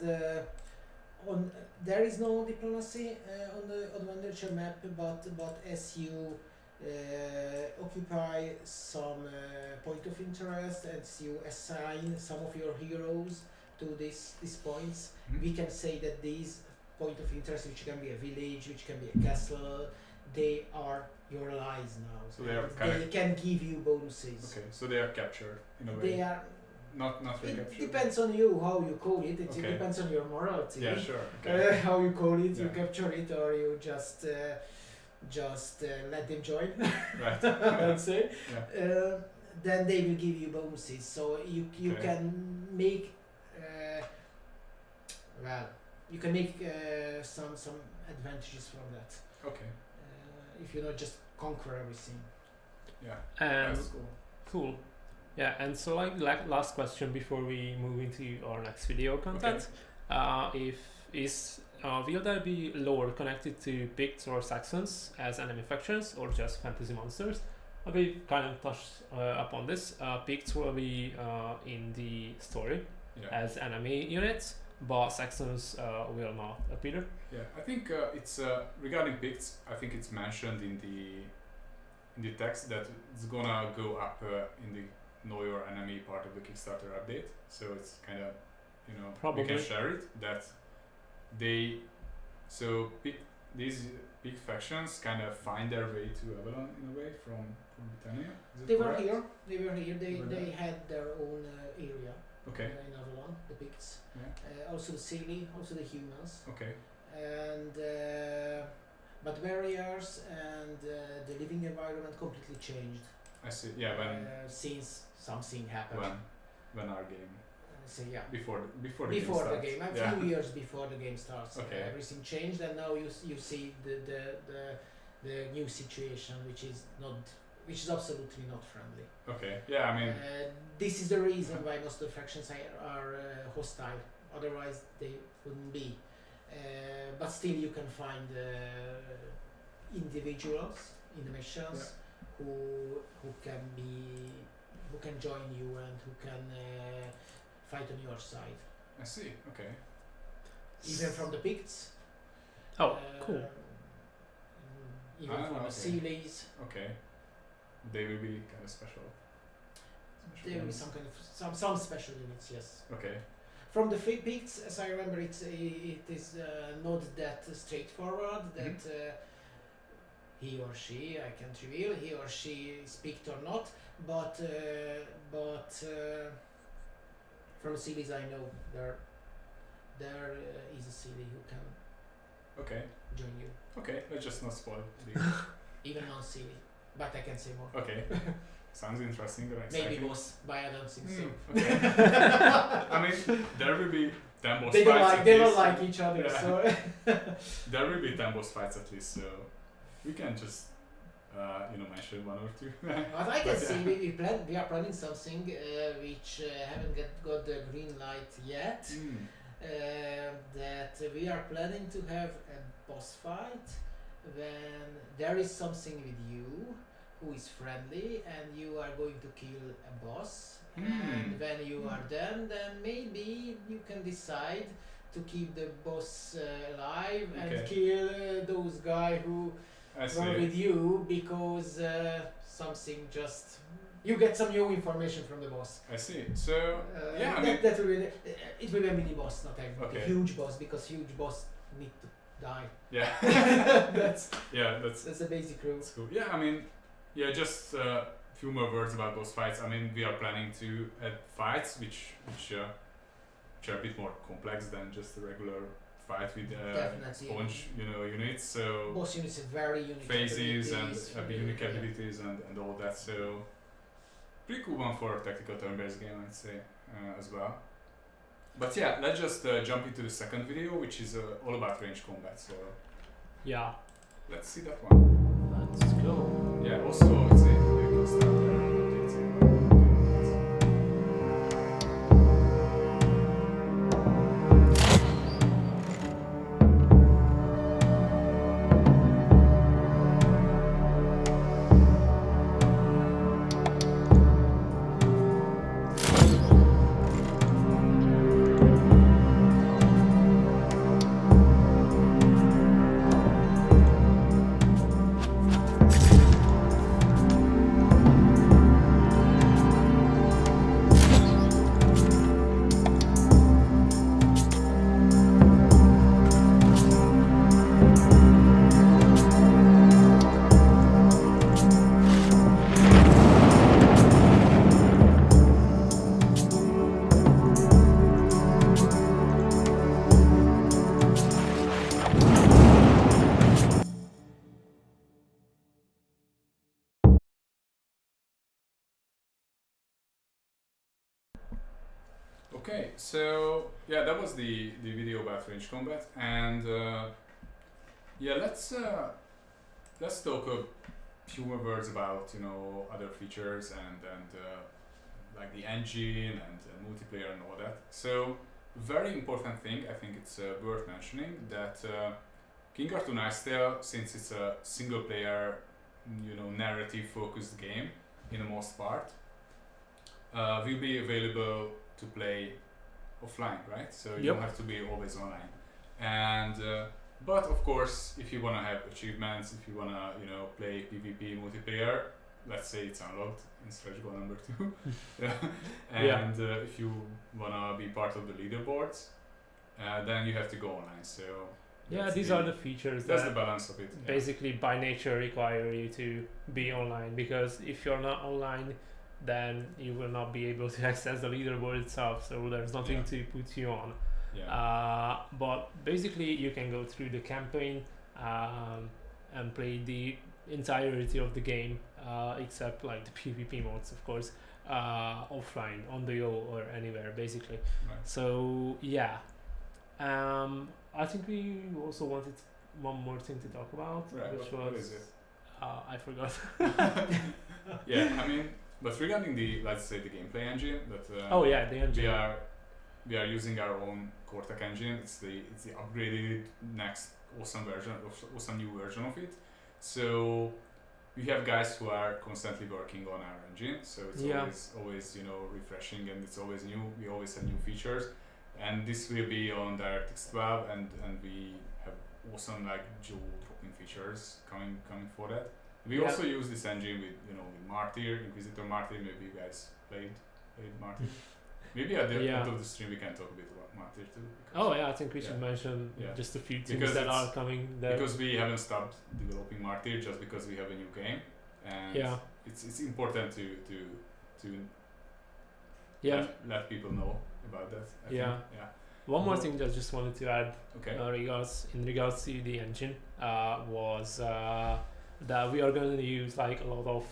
on there is no diplomacy on the adventure map, but as you occupy some point of interest, as you assign some of your heroes to these points, Mhm. we can say that these point of interest, which can be a village, which can be a castle, they are your allies now. So they are they can give you bonuses. Okay, so they are captured in a way. They are. Not It recaptured. depends on you how you call it. It Okay. depends on your morality. Yeah, sure. Okay. How you call it, you Yeah. capture it, or you just let them join. Right. Let's say. Yeah. Then they will give you bonuses, so you Okay. can make you can make some advantages from that Okay. if you not just conquer everything. Yeah. And That's cool. cool. Yeah, and so like last question before we move into our next video content. Will there be lore connected to Picts or Saxons as enemy factions, or just fantasy monsters? We kind of touched upon this. Picts will be in the story Yeah. as enemy units, but Saxons will not appear. Yeah. I think it's regarding Picts. I think it's mentioned in the text that it's gonna go up in the Know Your Enemy part of the Kickstarter update. So it's kind of Probably. we can share it that these big factions kind of find their way to Avalon in a way from Britannia. Is it They were correct? here. They were here. Were They they? had their own area Okay. in Avalon, the Picts. Yeah. Also the Sealy, also the humans. Okay. And but barriers and the living environment completely changed I see. Yeah, since something happened. when our game So yeah, before the before game the starts. game, a Yeah. few years before the game starts, Okay. everything changed, and now you see the new situation, which is absolutely not friendly. Okay. Yeah, I mean, This is the reason why most of the factions are hostile. Otherwise, they wouldn't be. But still, you can find individuals in the missions who can join you and who can fight on your side. I see. Okay. Even from the Picts. Oh, cool. Even from the okay. Sealies. Okay. They will be kind of special. There will be some kind of some special units, yes. Okay. From the Picts, as I remember, it is not that straightforward that he or she, I can't reveal, he or she is picked or not, but from Sealies I know there is a Sealie who can Okay. join you, Okay. Let's just not spoil. the- even non-Sealie, but I can say more. Okay. Sounds interesting. Or Maybe exciting. boss, but I don't think so. Okay. I mean, there will be 10 boss They fights. don't like at they don't least. like each other, Yeah. so There will be 10 boss fights at least, so we can just mention one or two. But I can But, see we are planning something which haven't got the green light yet. That we are planning to have a boss fight when there is something with you who is friendly and you are going to kill a boss. And when you are done, then maybe you can decide to keep the boss alive and Okay. kill those guys who I were see. with you because something just you get some new information from the boss. I see. So, yeah, I mean, that will be it will be a mini boss, not a Okay. huge boss, because huge boss need to die. yeah. that's That's the basic rule. cool. Yeah, I mean, yeah, just a few more words about those fights. I mean, we are planning to add fights which are a bit more complex than just a regular fight with Definitely. sponge, units. So Boss units have very unique phases and abilities, unique yeah. abilities and all that. So pretty cool one for a tactical turn-based game, I'd say, as well. But yeah, let's just jump into the second video, which is all about range combat. So Yeah, let's see that one. let's go. Yeah, also it's a Kickstarter. It's a- Okay, so yeah, that was the video about range combat, and yeah, let's talk a few more words about other features and like the engine and multiplayer and all that. So very important thing, I think it's worth mentioning that King Cartoon Ice Tale, since it's a single player, narrative focused game in the most part, will be available to play offline, right? So you Yep. don't have to be always online. And but of course, if you wanna have achievements, if you wanna play PvP multiplayer, let's say it's unlocked in stretch goal number 2, and if you wanna be part of the leaderboards, then you have to go online. So Yeah, that's these are the features that's the that balance of it. Yeah. basically by nature require you to be online, because if you're not online, then you will not be able to access the leaderboard itself, so there's nothing Yeah. to put you on. Yeah. But basically you can go through the campaign and played the entirety of the game, except like the PvP modes, of course, offline on the go or anywhere basically. Right. So yeah, I think we also wanted one more thing to talk about, Right, which what was is it? I forgot. Yeah, I mean, but regarding the, let's say, the gameplay engine, that Oh yeah, the engine. we are using our own Cortex engine. It's the upgraded next awesome new version of it. So we have guys who are constantly working on our engine. So it's Yeah. always refreshing, and it's always new. We always have new features, and this will be on DirectX 12, and we have awesome like jaw-dropping features coming for that. We Yeah. also use this engine with with Martyr, Inquisitor Martyr. Maybe you guys played Martyr. Maybe at the Yeah. end of the stream we can talk a bit about Martyr too. Oh yeah, I think we should Yeah. mention Yeah. just a few things Because that it's- are coming there. Because we haven't stopped developing Martyr just because we have a new game, and Yeah. it's important to Yeah. let people know about that. I Yeah. think. Yeah. One more Mhm. thing that I just wanted to add Okay. in regards to the engine was that we are going to use like a lot of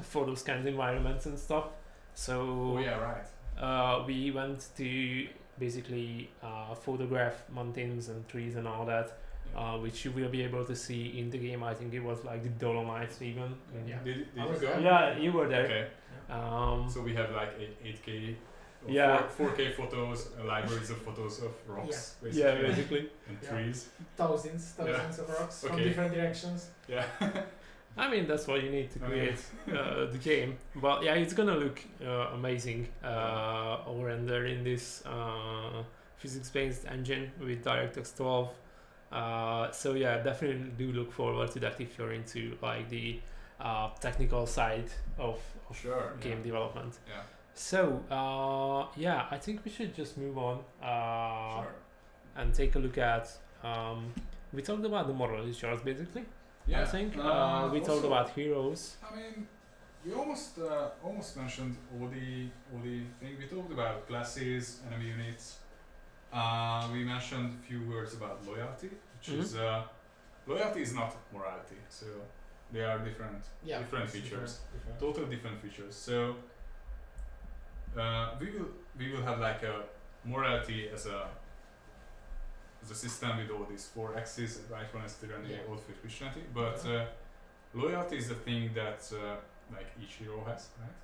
photo scanned environments and stuff. So Oh yeah, right. we went to basically photograph mountains and trees and all that, which you will be able to see in the game. I think it was like the Dolomites even. Yeah. Did I you was go? there. Yeah, you were there. Okay. So we have like 8K. Or Yeah. 4K photos, libraries of photos of rocks, yeah, basically. and Yeah. trees. Thousands of rocks from Okay. different directions. Yeah. I mean, that's what you need to Oh, yeah. create the game. But yeah, it's gonna look amazing all rendered in this physics-based engine with DirectX 12. So yeah, definitely do look forward to that if you're into like the technical side of Sure. game yeah. development. Yeah. So yeah, I think we should just move on Sure. and take a look at. We talked about the morality charts basically. Yeah. I think we also, talked about heroes. I mean, we almost mentioned all the thing. We talked about classes, enemy units. We mentioned a few words about loyalty, which is loyalty is not morality. So they are different Yeah. different it's features. different. Total different features. So we will have like a morality as a system with all these 4 axes, right? One is tyranny, Yeah. oath, faith, Christianity. But loyalty is the thing that like each hero has, right?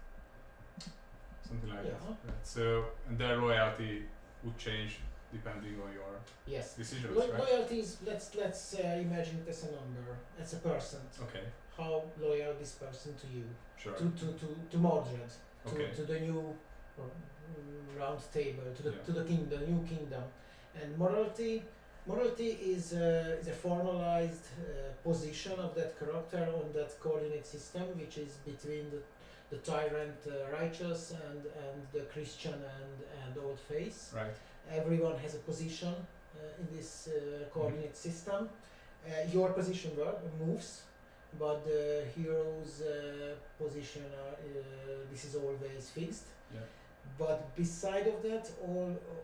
Something like that. Yeah. Right? So and their loyalty would change depending on your Yes. decisions, right? Loyalty is, let's imagine it as a number, as a percent. Okay, How loyal this person to you, sure. to Mordred, Okay. to the new round table, to the Yeah. the new kingdom, and morality is a formalized position of that character on that coordinate system, which is between the tyrant righteous and the Christian and old faith. Right. Everyone has a position in this coordinate system. Your position moves, but the hero's position this is always fixed. Yeah. But beside of that,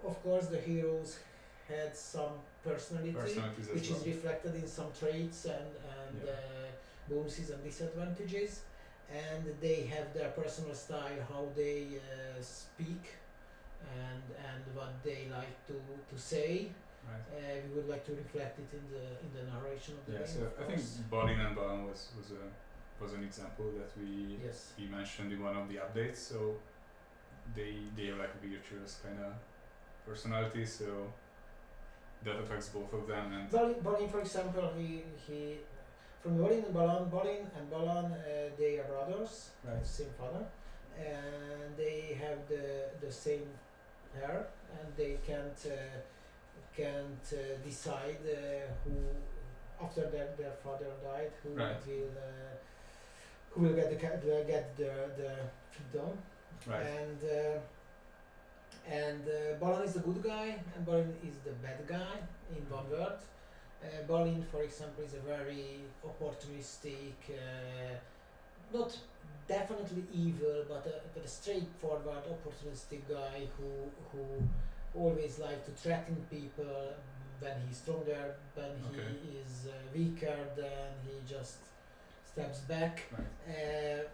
of course the heroes had some personality, Personalities as which well. is reflected in some traits and Yeah. bonuses and disadvantages, and they have their personal style, how they speak and what they like to say. Right. We would like to reflect it in the narration of the Yeah, game. so of I think course. Balin and Balan was an example that Yes. we mentioned in one of the updates. So they have like a virtuous kind of personality, so that affects both of them. And Balin, for example, he from Balin and Balan, they are brothers, Right. same father, and they have the same hair, and they can't decide who after their father died who Right. will get the freedom. right, And Balin is the good guy and Balin is the bad guy in one word. Balin, for example, is a very opportunistic, not definitely evil, but a straightforward opportunistic guy who always like to threaten people, when he's stronger, when Okay. he is weaker, then he just steps back. Right.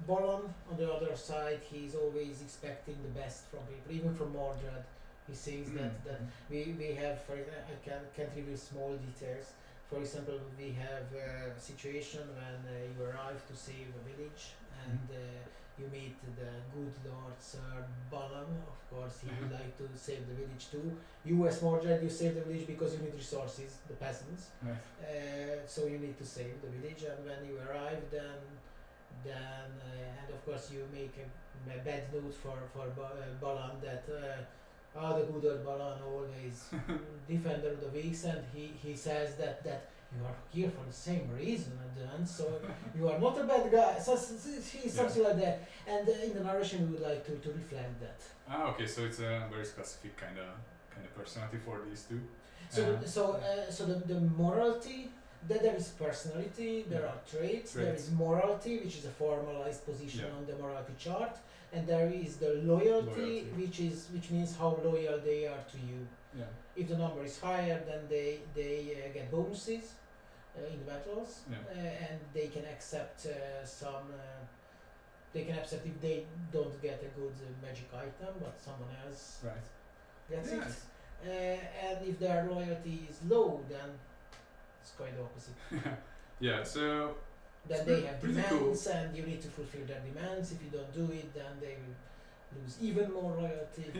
Bolon, on the other side, he's always expecting the best from people, even from Mordred. He says that we have, I can't reveal small details. For example, we have a situation when you arrive to save a village and you meet the good Lord Sir Balan. Of course, he would like to save the village too. You as Mordred, you save the village because you need resources, the peasants. Right. So you need to save the village, and when you arrive, then and of course you make a bad note for Balan that the good old Balan always defender of the weak, and he says that you are here for the same reason at the end, so you are not a bad guy. So something like that, and in the narration we would like to reflect that. Okay, so it's a very specific kind of personality for these two. So the morality, that there is personality, there are traits, there is morality, which is a formalized position on the morality chart, and there is the loyalty. which means how loyal they are to you. Yeah. If the number is higher, then they get bonuses in the battles, and they can accept some. They can accept if they don't get a good magic item, but someone else gets it. And if their loyalty is low, then it's quite the opposite. Yeah, so then they have pretty demands, cool. and you need to fulfill their demands. If you don't do it, then they will lose even more loyalty.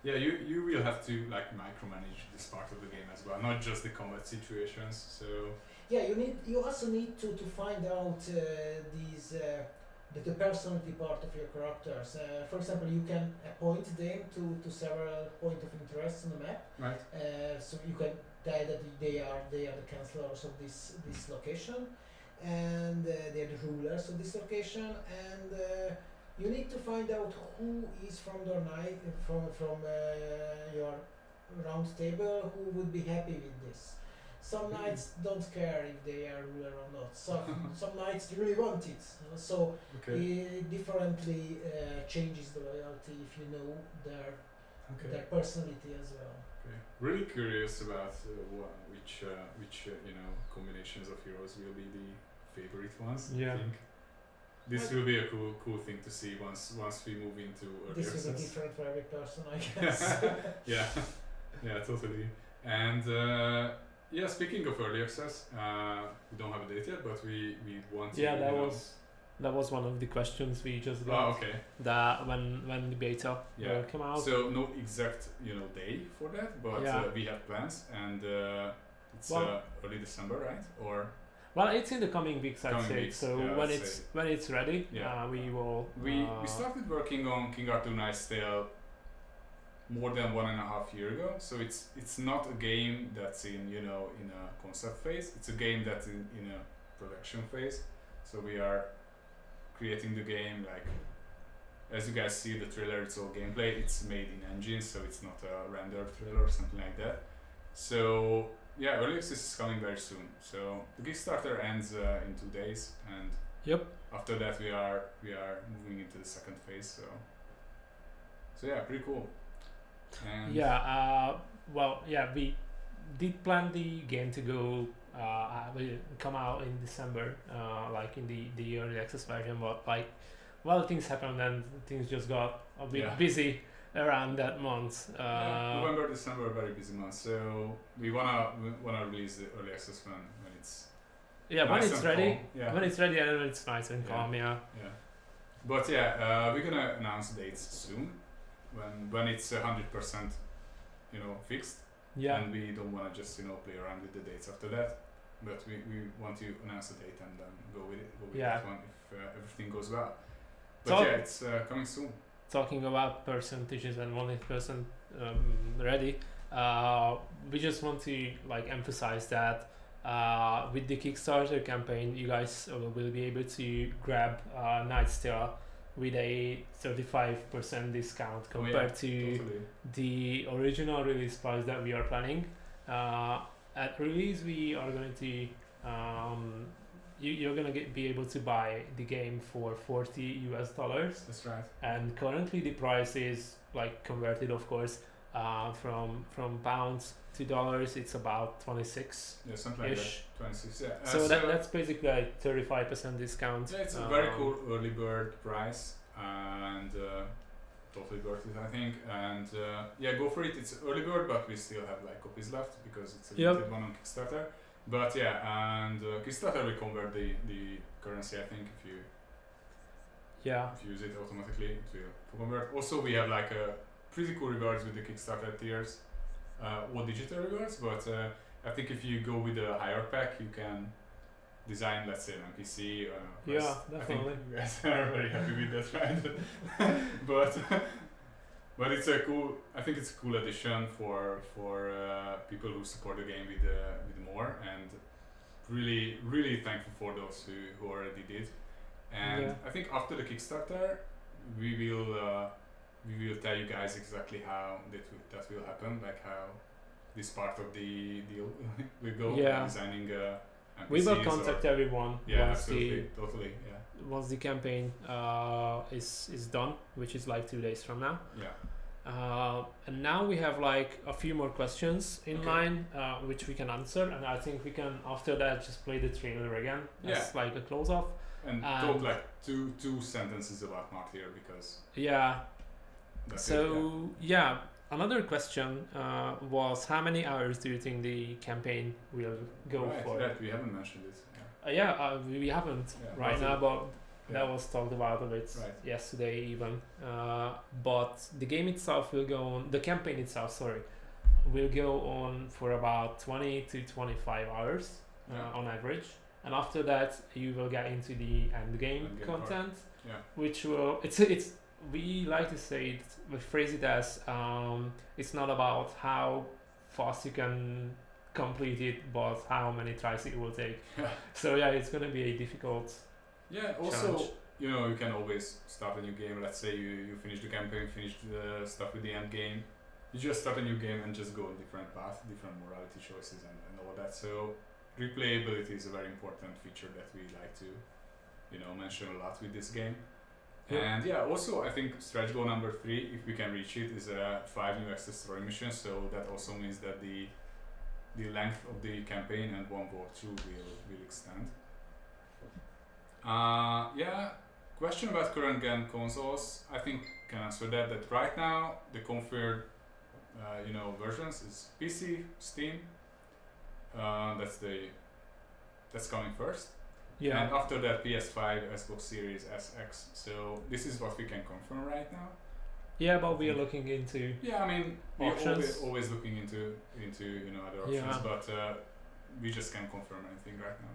Yeah, you will have to like micromanage this part of the game as well, not just the combat situations. So yeah, you also need to find out these the personality part of your characters. For example, you can appoint them to several points of interest on the map. right. So you can tell that they are the counselors of this location, and they are the rulers of this location, and you need to find out who is from your round table who would be happy with this. Some knights don't care if they are ruler or not. Some knights really want it. So it differently changes the loyalty if you know their personality as well. Okay. Really curious about which combinations of heroes will be the favorite ones. Yeah. I think this will be a cool thing to see once we move into early This will be access. different for every person, I guess. Yeah, totally. And speaking of early access, we don't have a date yet, but we want to. Yeah, that was one of the questions we just got. Oh, okay. That when the beta will come out. So no exact day for that, but we have plans, and it's early December, right? Or well, it's in the coming weeks, I'd say. Weeks, so when it's ready, we will. We started working on King Arthur Knight's Tale more than 1.5 years ago. So it's not a game that's in in a concept phase. It's a game that's in a production phase. So we are creating the game, like as you guys see the trailer, it's all gameplay. It's made in engine, so it's not a rendered trailer or something like that. So early access is coming very soon. So the Kickstarter ends in 2 days, and after that we are moving into the second phase. So pretty cool. And we did plan the game to go will come out in December, like in the early access version, but things happened and things just got a bit busy around that month. November, December are very busy months, so we wanna release the early access when it's when it's ready. Calm. When it's ready and when it's nice and calm. But we're gonna announce dates soon when it's 100% fixed. And we don't want to just play around with the dates after that, but we want to announce a date and then go with that one if everything goes well. But it's coming soon. Talking about percentages and 100% ready, we just want to emphasize that with the Kickstarter campaign, you guys will be able to grab Knight's Tale with a 35% discount compared to the original release price that we are planning. At release, we are going to you're gonna be able to buy the game for $40. That's right. And currently the price is converted, of course, From pounds to dollars, it's about 26 Yeah, something like that. ish. 26. Yeah. So that's basically like 35% discount. Yeah, it's a very cool early bird price and totally worth it, I think. And yeah, go for it. It's early bird, but we still have like copies left because it's a limited one on Kickstarter. But yeah, and Kickstarter will convert the currency, I think, if you use it automatically, it will convert. Also, we have like a pretty cool rewards with the Kickstarter tiers, or digital rewards. But I think if you go with a higher pack, you can design, let's say, an NPC. Yeah, definitely. I think you guys are very happy with that, right? but it's a cool. I think it's a cool addition for people who support the game with more, and really thankful for those who already did. And I think after the Kickstarter, we will tell you guys exactly how that will happen, like how this part of the deal will go. Designing NPCs. We will contact everyone once the campaign is done, which is like 2 days from now. And now we have like a few more questions in line, which we can answer, and I think we can after that just play the trailer again as like a close off. And talk like two sentences about Martyr because another question was how many hours do you think the campaign will go for? Right, we haven't mentioned it. We haven't now, but that was talked about a bit yesterday even. But the game itself will go on. The campaign itself, will go on for about 20 to 25 hours on average. And after that, you will get into the end game content, which will we like to say we phrase it as it's not about how fast you can complete it, but how many tries it will take. So it's gonna be a difficult. Also, challenge. You can always start a new game. Let's say you finish the campaign, finish the stuff with the end game. You just start a new game and just go on different paths, different morality choices, and all that. So replayability is a very important feature that we like to, mention a lot with this game. And also I think stretch goal number 3, if we can reach it, is 5 new access story missions. So that also means that the length of the campaign and World War II will extend. Question about current gen consoles. I think can answer that. That right now the configured versions is PC, Steam. That's coming first. And after that, PS5, Xbox Series SX. So this is what we can confirm right now. But we are looking into. We're always looking into other options, but we just can't confirm anything right now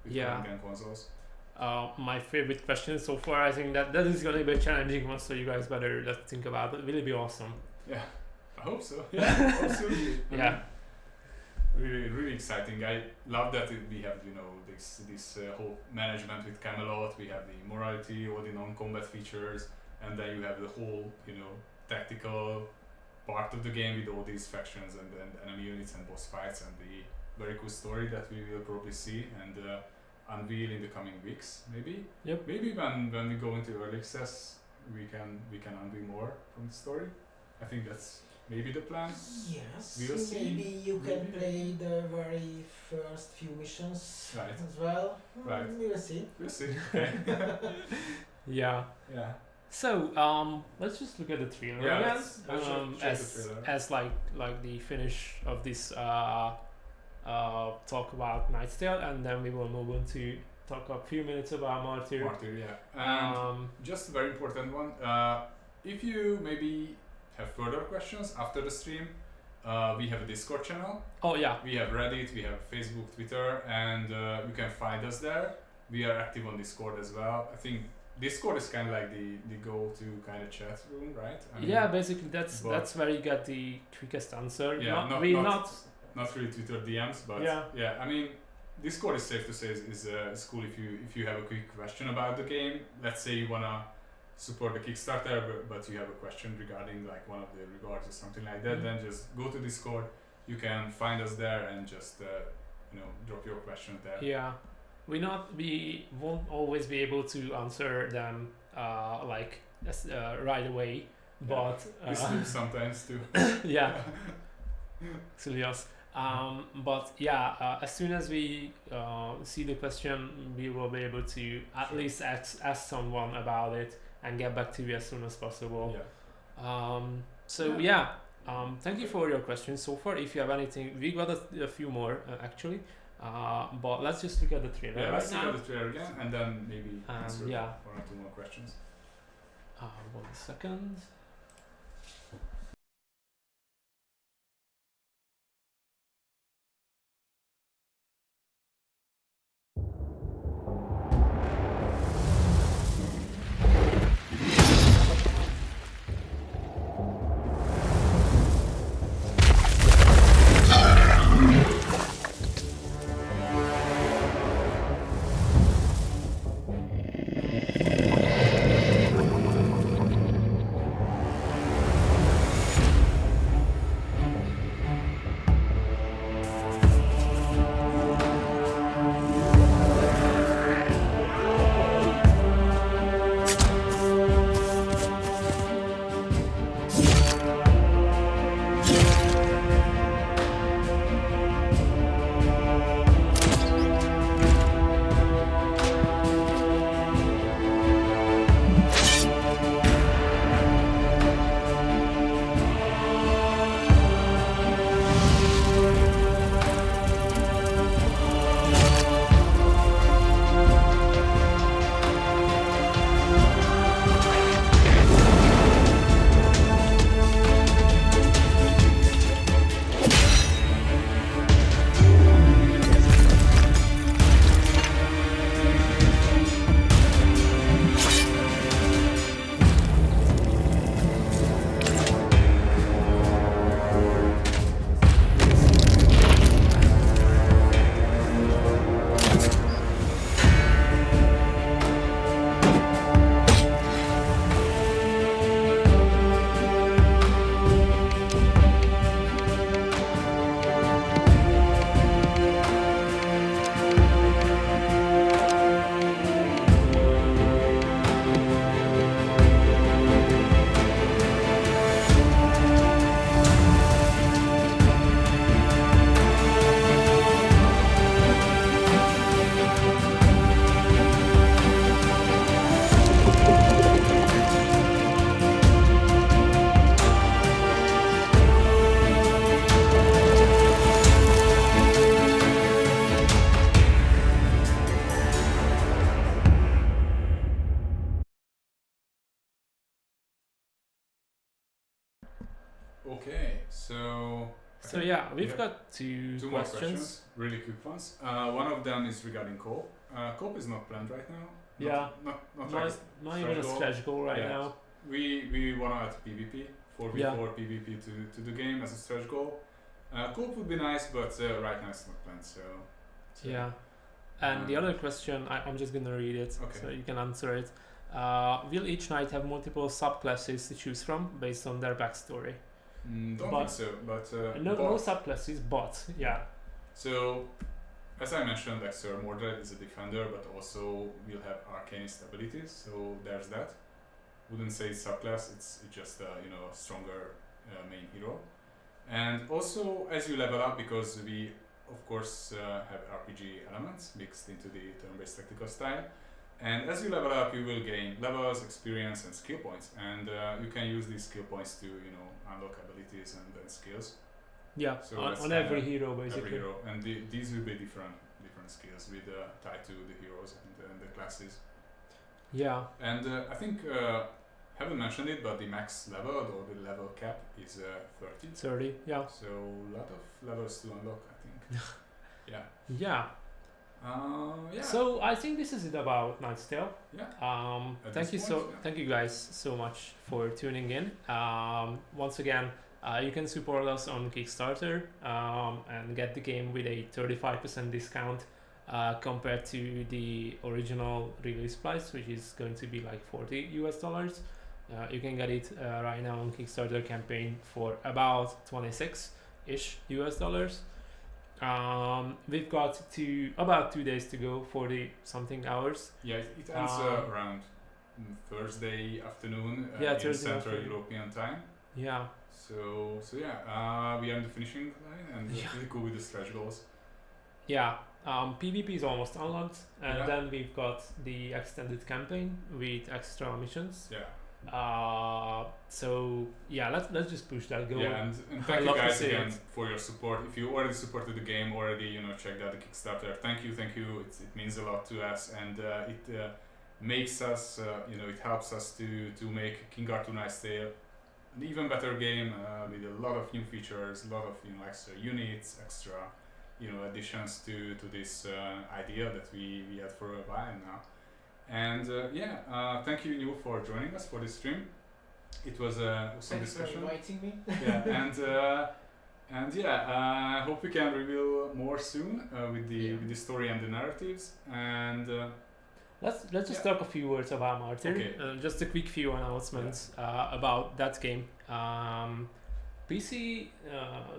with current gen consoles. My favorite question so far. I think that is going to be a challenging one, so you guys better think about it. Will it be awesome? Yeah, I hope so. Yeah, absolutely. Really exciting. I love that we have this whole management with Camelot. We have the morality, all the non-combat features, and then you have the whole tactical part of the game with all these factions and enemy units and boss fights and the very cool story that we will probably see and unveil in the coming weeks. Maybe when we go into early access, we can unveil more from the story. I think that's maybe the plan. Yes, we'll see. Maybe you can play the very first few missions as well. Right. We'll see. We'll see. So let's just look at the trailer again. As like the finish of this talk about Knight's Tale, and then we will move on to talk a few minutes about Martyr. And just a very important one. If you maybe have further questions after the stream, we have a Discord channel. We have Reddit, we have Facebook, Twitter, and you can find us there. We are active on Discord as well. I think Discord is kind of like the go-to kind of chat room, right? Basically that's where you get the quickest answer. Not really Twitter DMs, but Discord is safe to say is cool if you have a quick question about the game. Let's say you wanna support the Kickstarter, but you have a question regarding like one of the rewards or something like that, then just go to Discord. You can find us there and just drop your question there. We won't always be able to answer them right away, but we sleep sometimes too. yeah, Xilios. But yeah, as soon as we see the question, we will be able to at Sure. least ask someone about it and get back to you as soon as possible. Yeah. So Yeah. thank you for your questions so far. If you have anything, we got a few more actually. But let's just look at the trailer Yeah, right let's look now. at the trailer again and then maybe answer yeah. one or two more questions. 1 second. Okay, so So yeah, we've Yeah. got two two more questions. questions, really quick ones. One of them is regarding co-op. Co-op is not planned right now. Yeah. Not Not, like not even a stretch goal. stretch goal right Yeah. now. we wanna add PvP, 4v4 PvP to the game as a stretch goal. Co-op would be nice, but right now it's not planned. So Yeah. And the Um, other question, I'm just gonna read it Okay. so you can answer it. Will each knight have multiple subclasses to choose from based on their backstory? Don't But- think so, but No subclasses, but yeah. So, as I mentioned, like Sir Mordred is a defender, but also will have arcanist abilities. So there's that. Wouldn't say it's subclass. It's just a stronger main hero. And also, as you level up, because we of course have RPG elements mixed into the turn-based tactical style. And as you level up, you will gain levels, experience, and skill points. And you can use these skill points to unlock abilities and skills. Yeah, So on, that's on kinda every hero basically. Every hero, and these will be different skills with tied to the heroes and the classes. Yeah, And I think haven't mentioned it, but the max level or the level cap is 30. 30, yeah. So a lot of levels to unlock, I think. Yeah. Yeah. Yeah. So I think this is it about Knight's Tale. Yeah. At Thank this you point, yeah. thank you guys so much for tuning in. Once again, you can support us on Kickstarter and get the game with a 35% discount compared to the original release price, which is going to be like $40 US. You can get it right now on Kickstarter campaign for about 26-ish US. We've got about 2 days to go, 40 something hours. Yeah, it ends around Thursday afternoon Yeah, in Thursday Central afternoon. European time. Yeah. So yeah, we are in the finishing line and Yeah. pretty cool with the stretch goals. Yeah. PvP is almost unlocked, and Yeah. then we've got the extended campaign with extra missions. Yeah. So yeah, let's just push that goal. Yeah, and I thank you love to guys see again it. for your support. If you already supported the game, already checked out the Kickstarter, thank you. It means a lot to us, and it makes us, it helps us to make King Arthur Knight's Tale an even better game with a lot of new features, a lot of extra units, extra additions to this idea that we had for a while now. And thank you, Neil, for joining us for this stream. It was a awesome Thanks discussion. for inviting me. Yeah, I hope we can reveal more soon with the story and the narratives. And Let's just talk a few words about Martyr. Okay. Just a quick few announcements about that game. PC,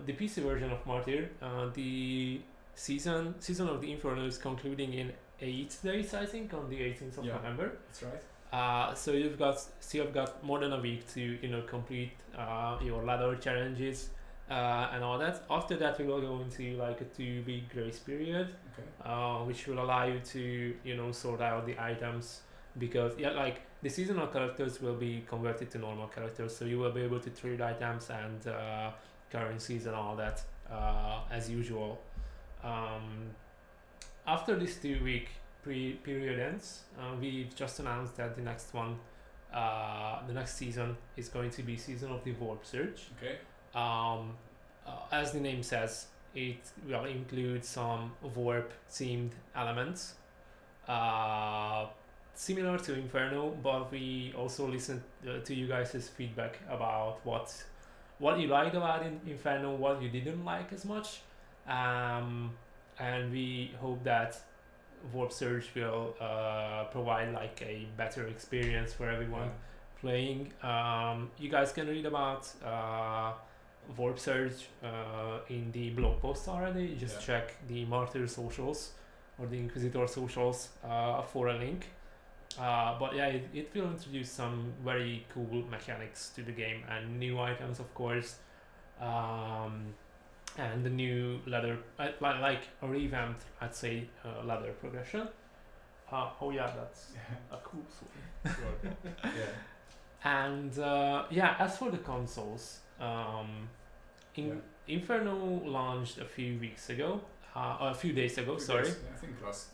the PC version of Martyr, the season of the Inferno is concluding in 8 days, I think, on the 18th of November. that's right. So you've got more than a week to complete your ladder challenges and all that. After that, we will go into like a 2-week grace period, Okay. which will allow you to sort out the items, because like the seasonal characters will be converted to normal characters, so you will be able to trade items and currencies and all that as usual. After this 2-week period ends, we've just announced that the next one, the next season is going to be Season of the Warp Surge. Okay. As the name says, it will include some warp themed elements, similar to Inferno, but we also listened to you guys' feedback about what you liked about Inferno, what you didn't like as much, and we hope that Warp Surge will provide like a better experience for everyone playing. You guys can read about Warp Surge in the blog post already. Just check the Martyr socials or the Inquisitor socials for a link. But yeah, it will introduce some very cool mechanics to the game and new items, of course, and the new ladder, like a revamped, I'd say, ladder progression. Oh yeah, that's a cool sword. Sure. Yeah. And as for the consoles, Inferno launched a few days ago. Sorry, I think last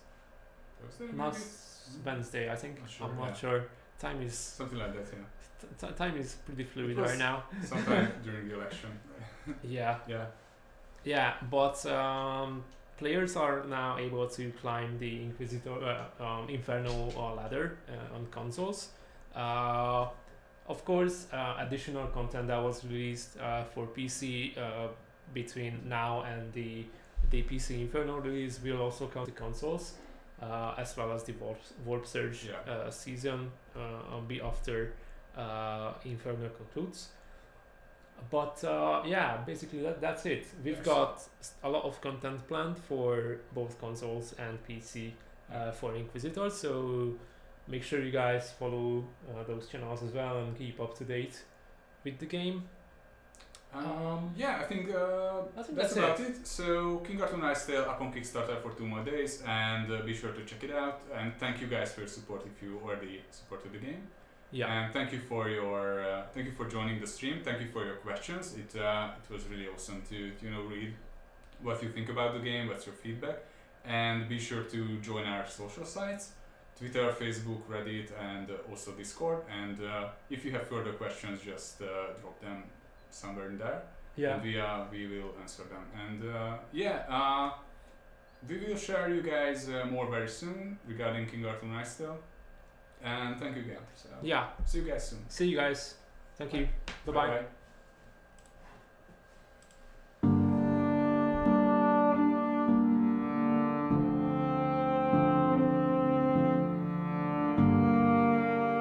Thursday. last Wednesday. I think. Not sure, I'm not sure. Time is something like that. Yeah. Time is pretty fluid Plus- right now. Sometime during the election. Yeah. Yeah. Yeah, but players are now able to climb the Inferno ladder on consoles. Of course, additional content that was released for PC between now and the PC Inferno release will also come to consoles, as well as the Warp Surge season be after Inferno concludes. But basically that's it. We've got a lot of content planned for both consoles and PC for Inquisitor, so make sure you guys follow those channels as well and keep up to date with the game. I think that's about it. So King Arthur Knight's Tale up on Kickstarter for 2 more days, and be sure to check it out. And thank you guys for your support if you already supported the game. Yeah. And thank you for joining the stream. Thank you for your questions. It was really awesome to read what you think about the game, what's your feedback, and be sure to join our social sites: Twitter, Facebook, Reddit, and also Discord. And if you have further questions, just drop them somewhere in there. Yeah. And we will answer them. And we will share you guys more very soon regarding King Arthur Knight's Tale. And thank you again. So Yeah. see you guys soon. See you guys. Thank you. Bye bye. Bye-bye.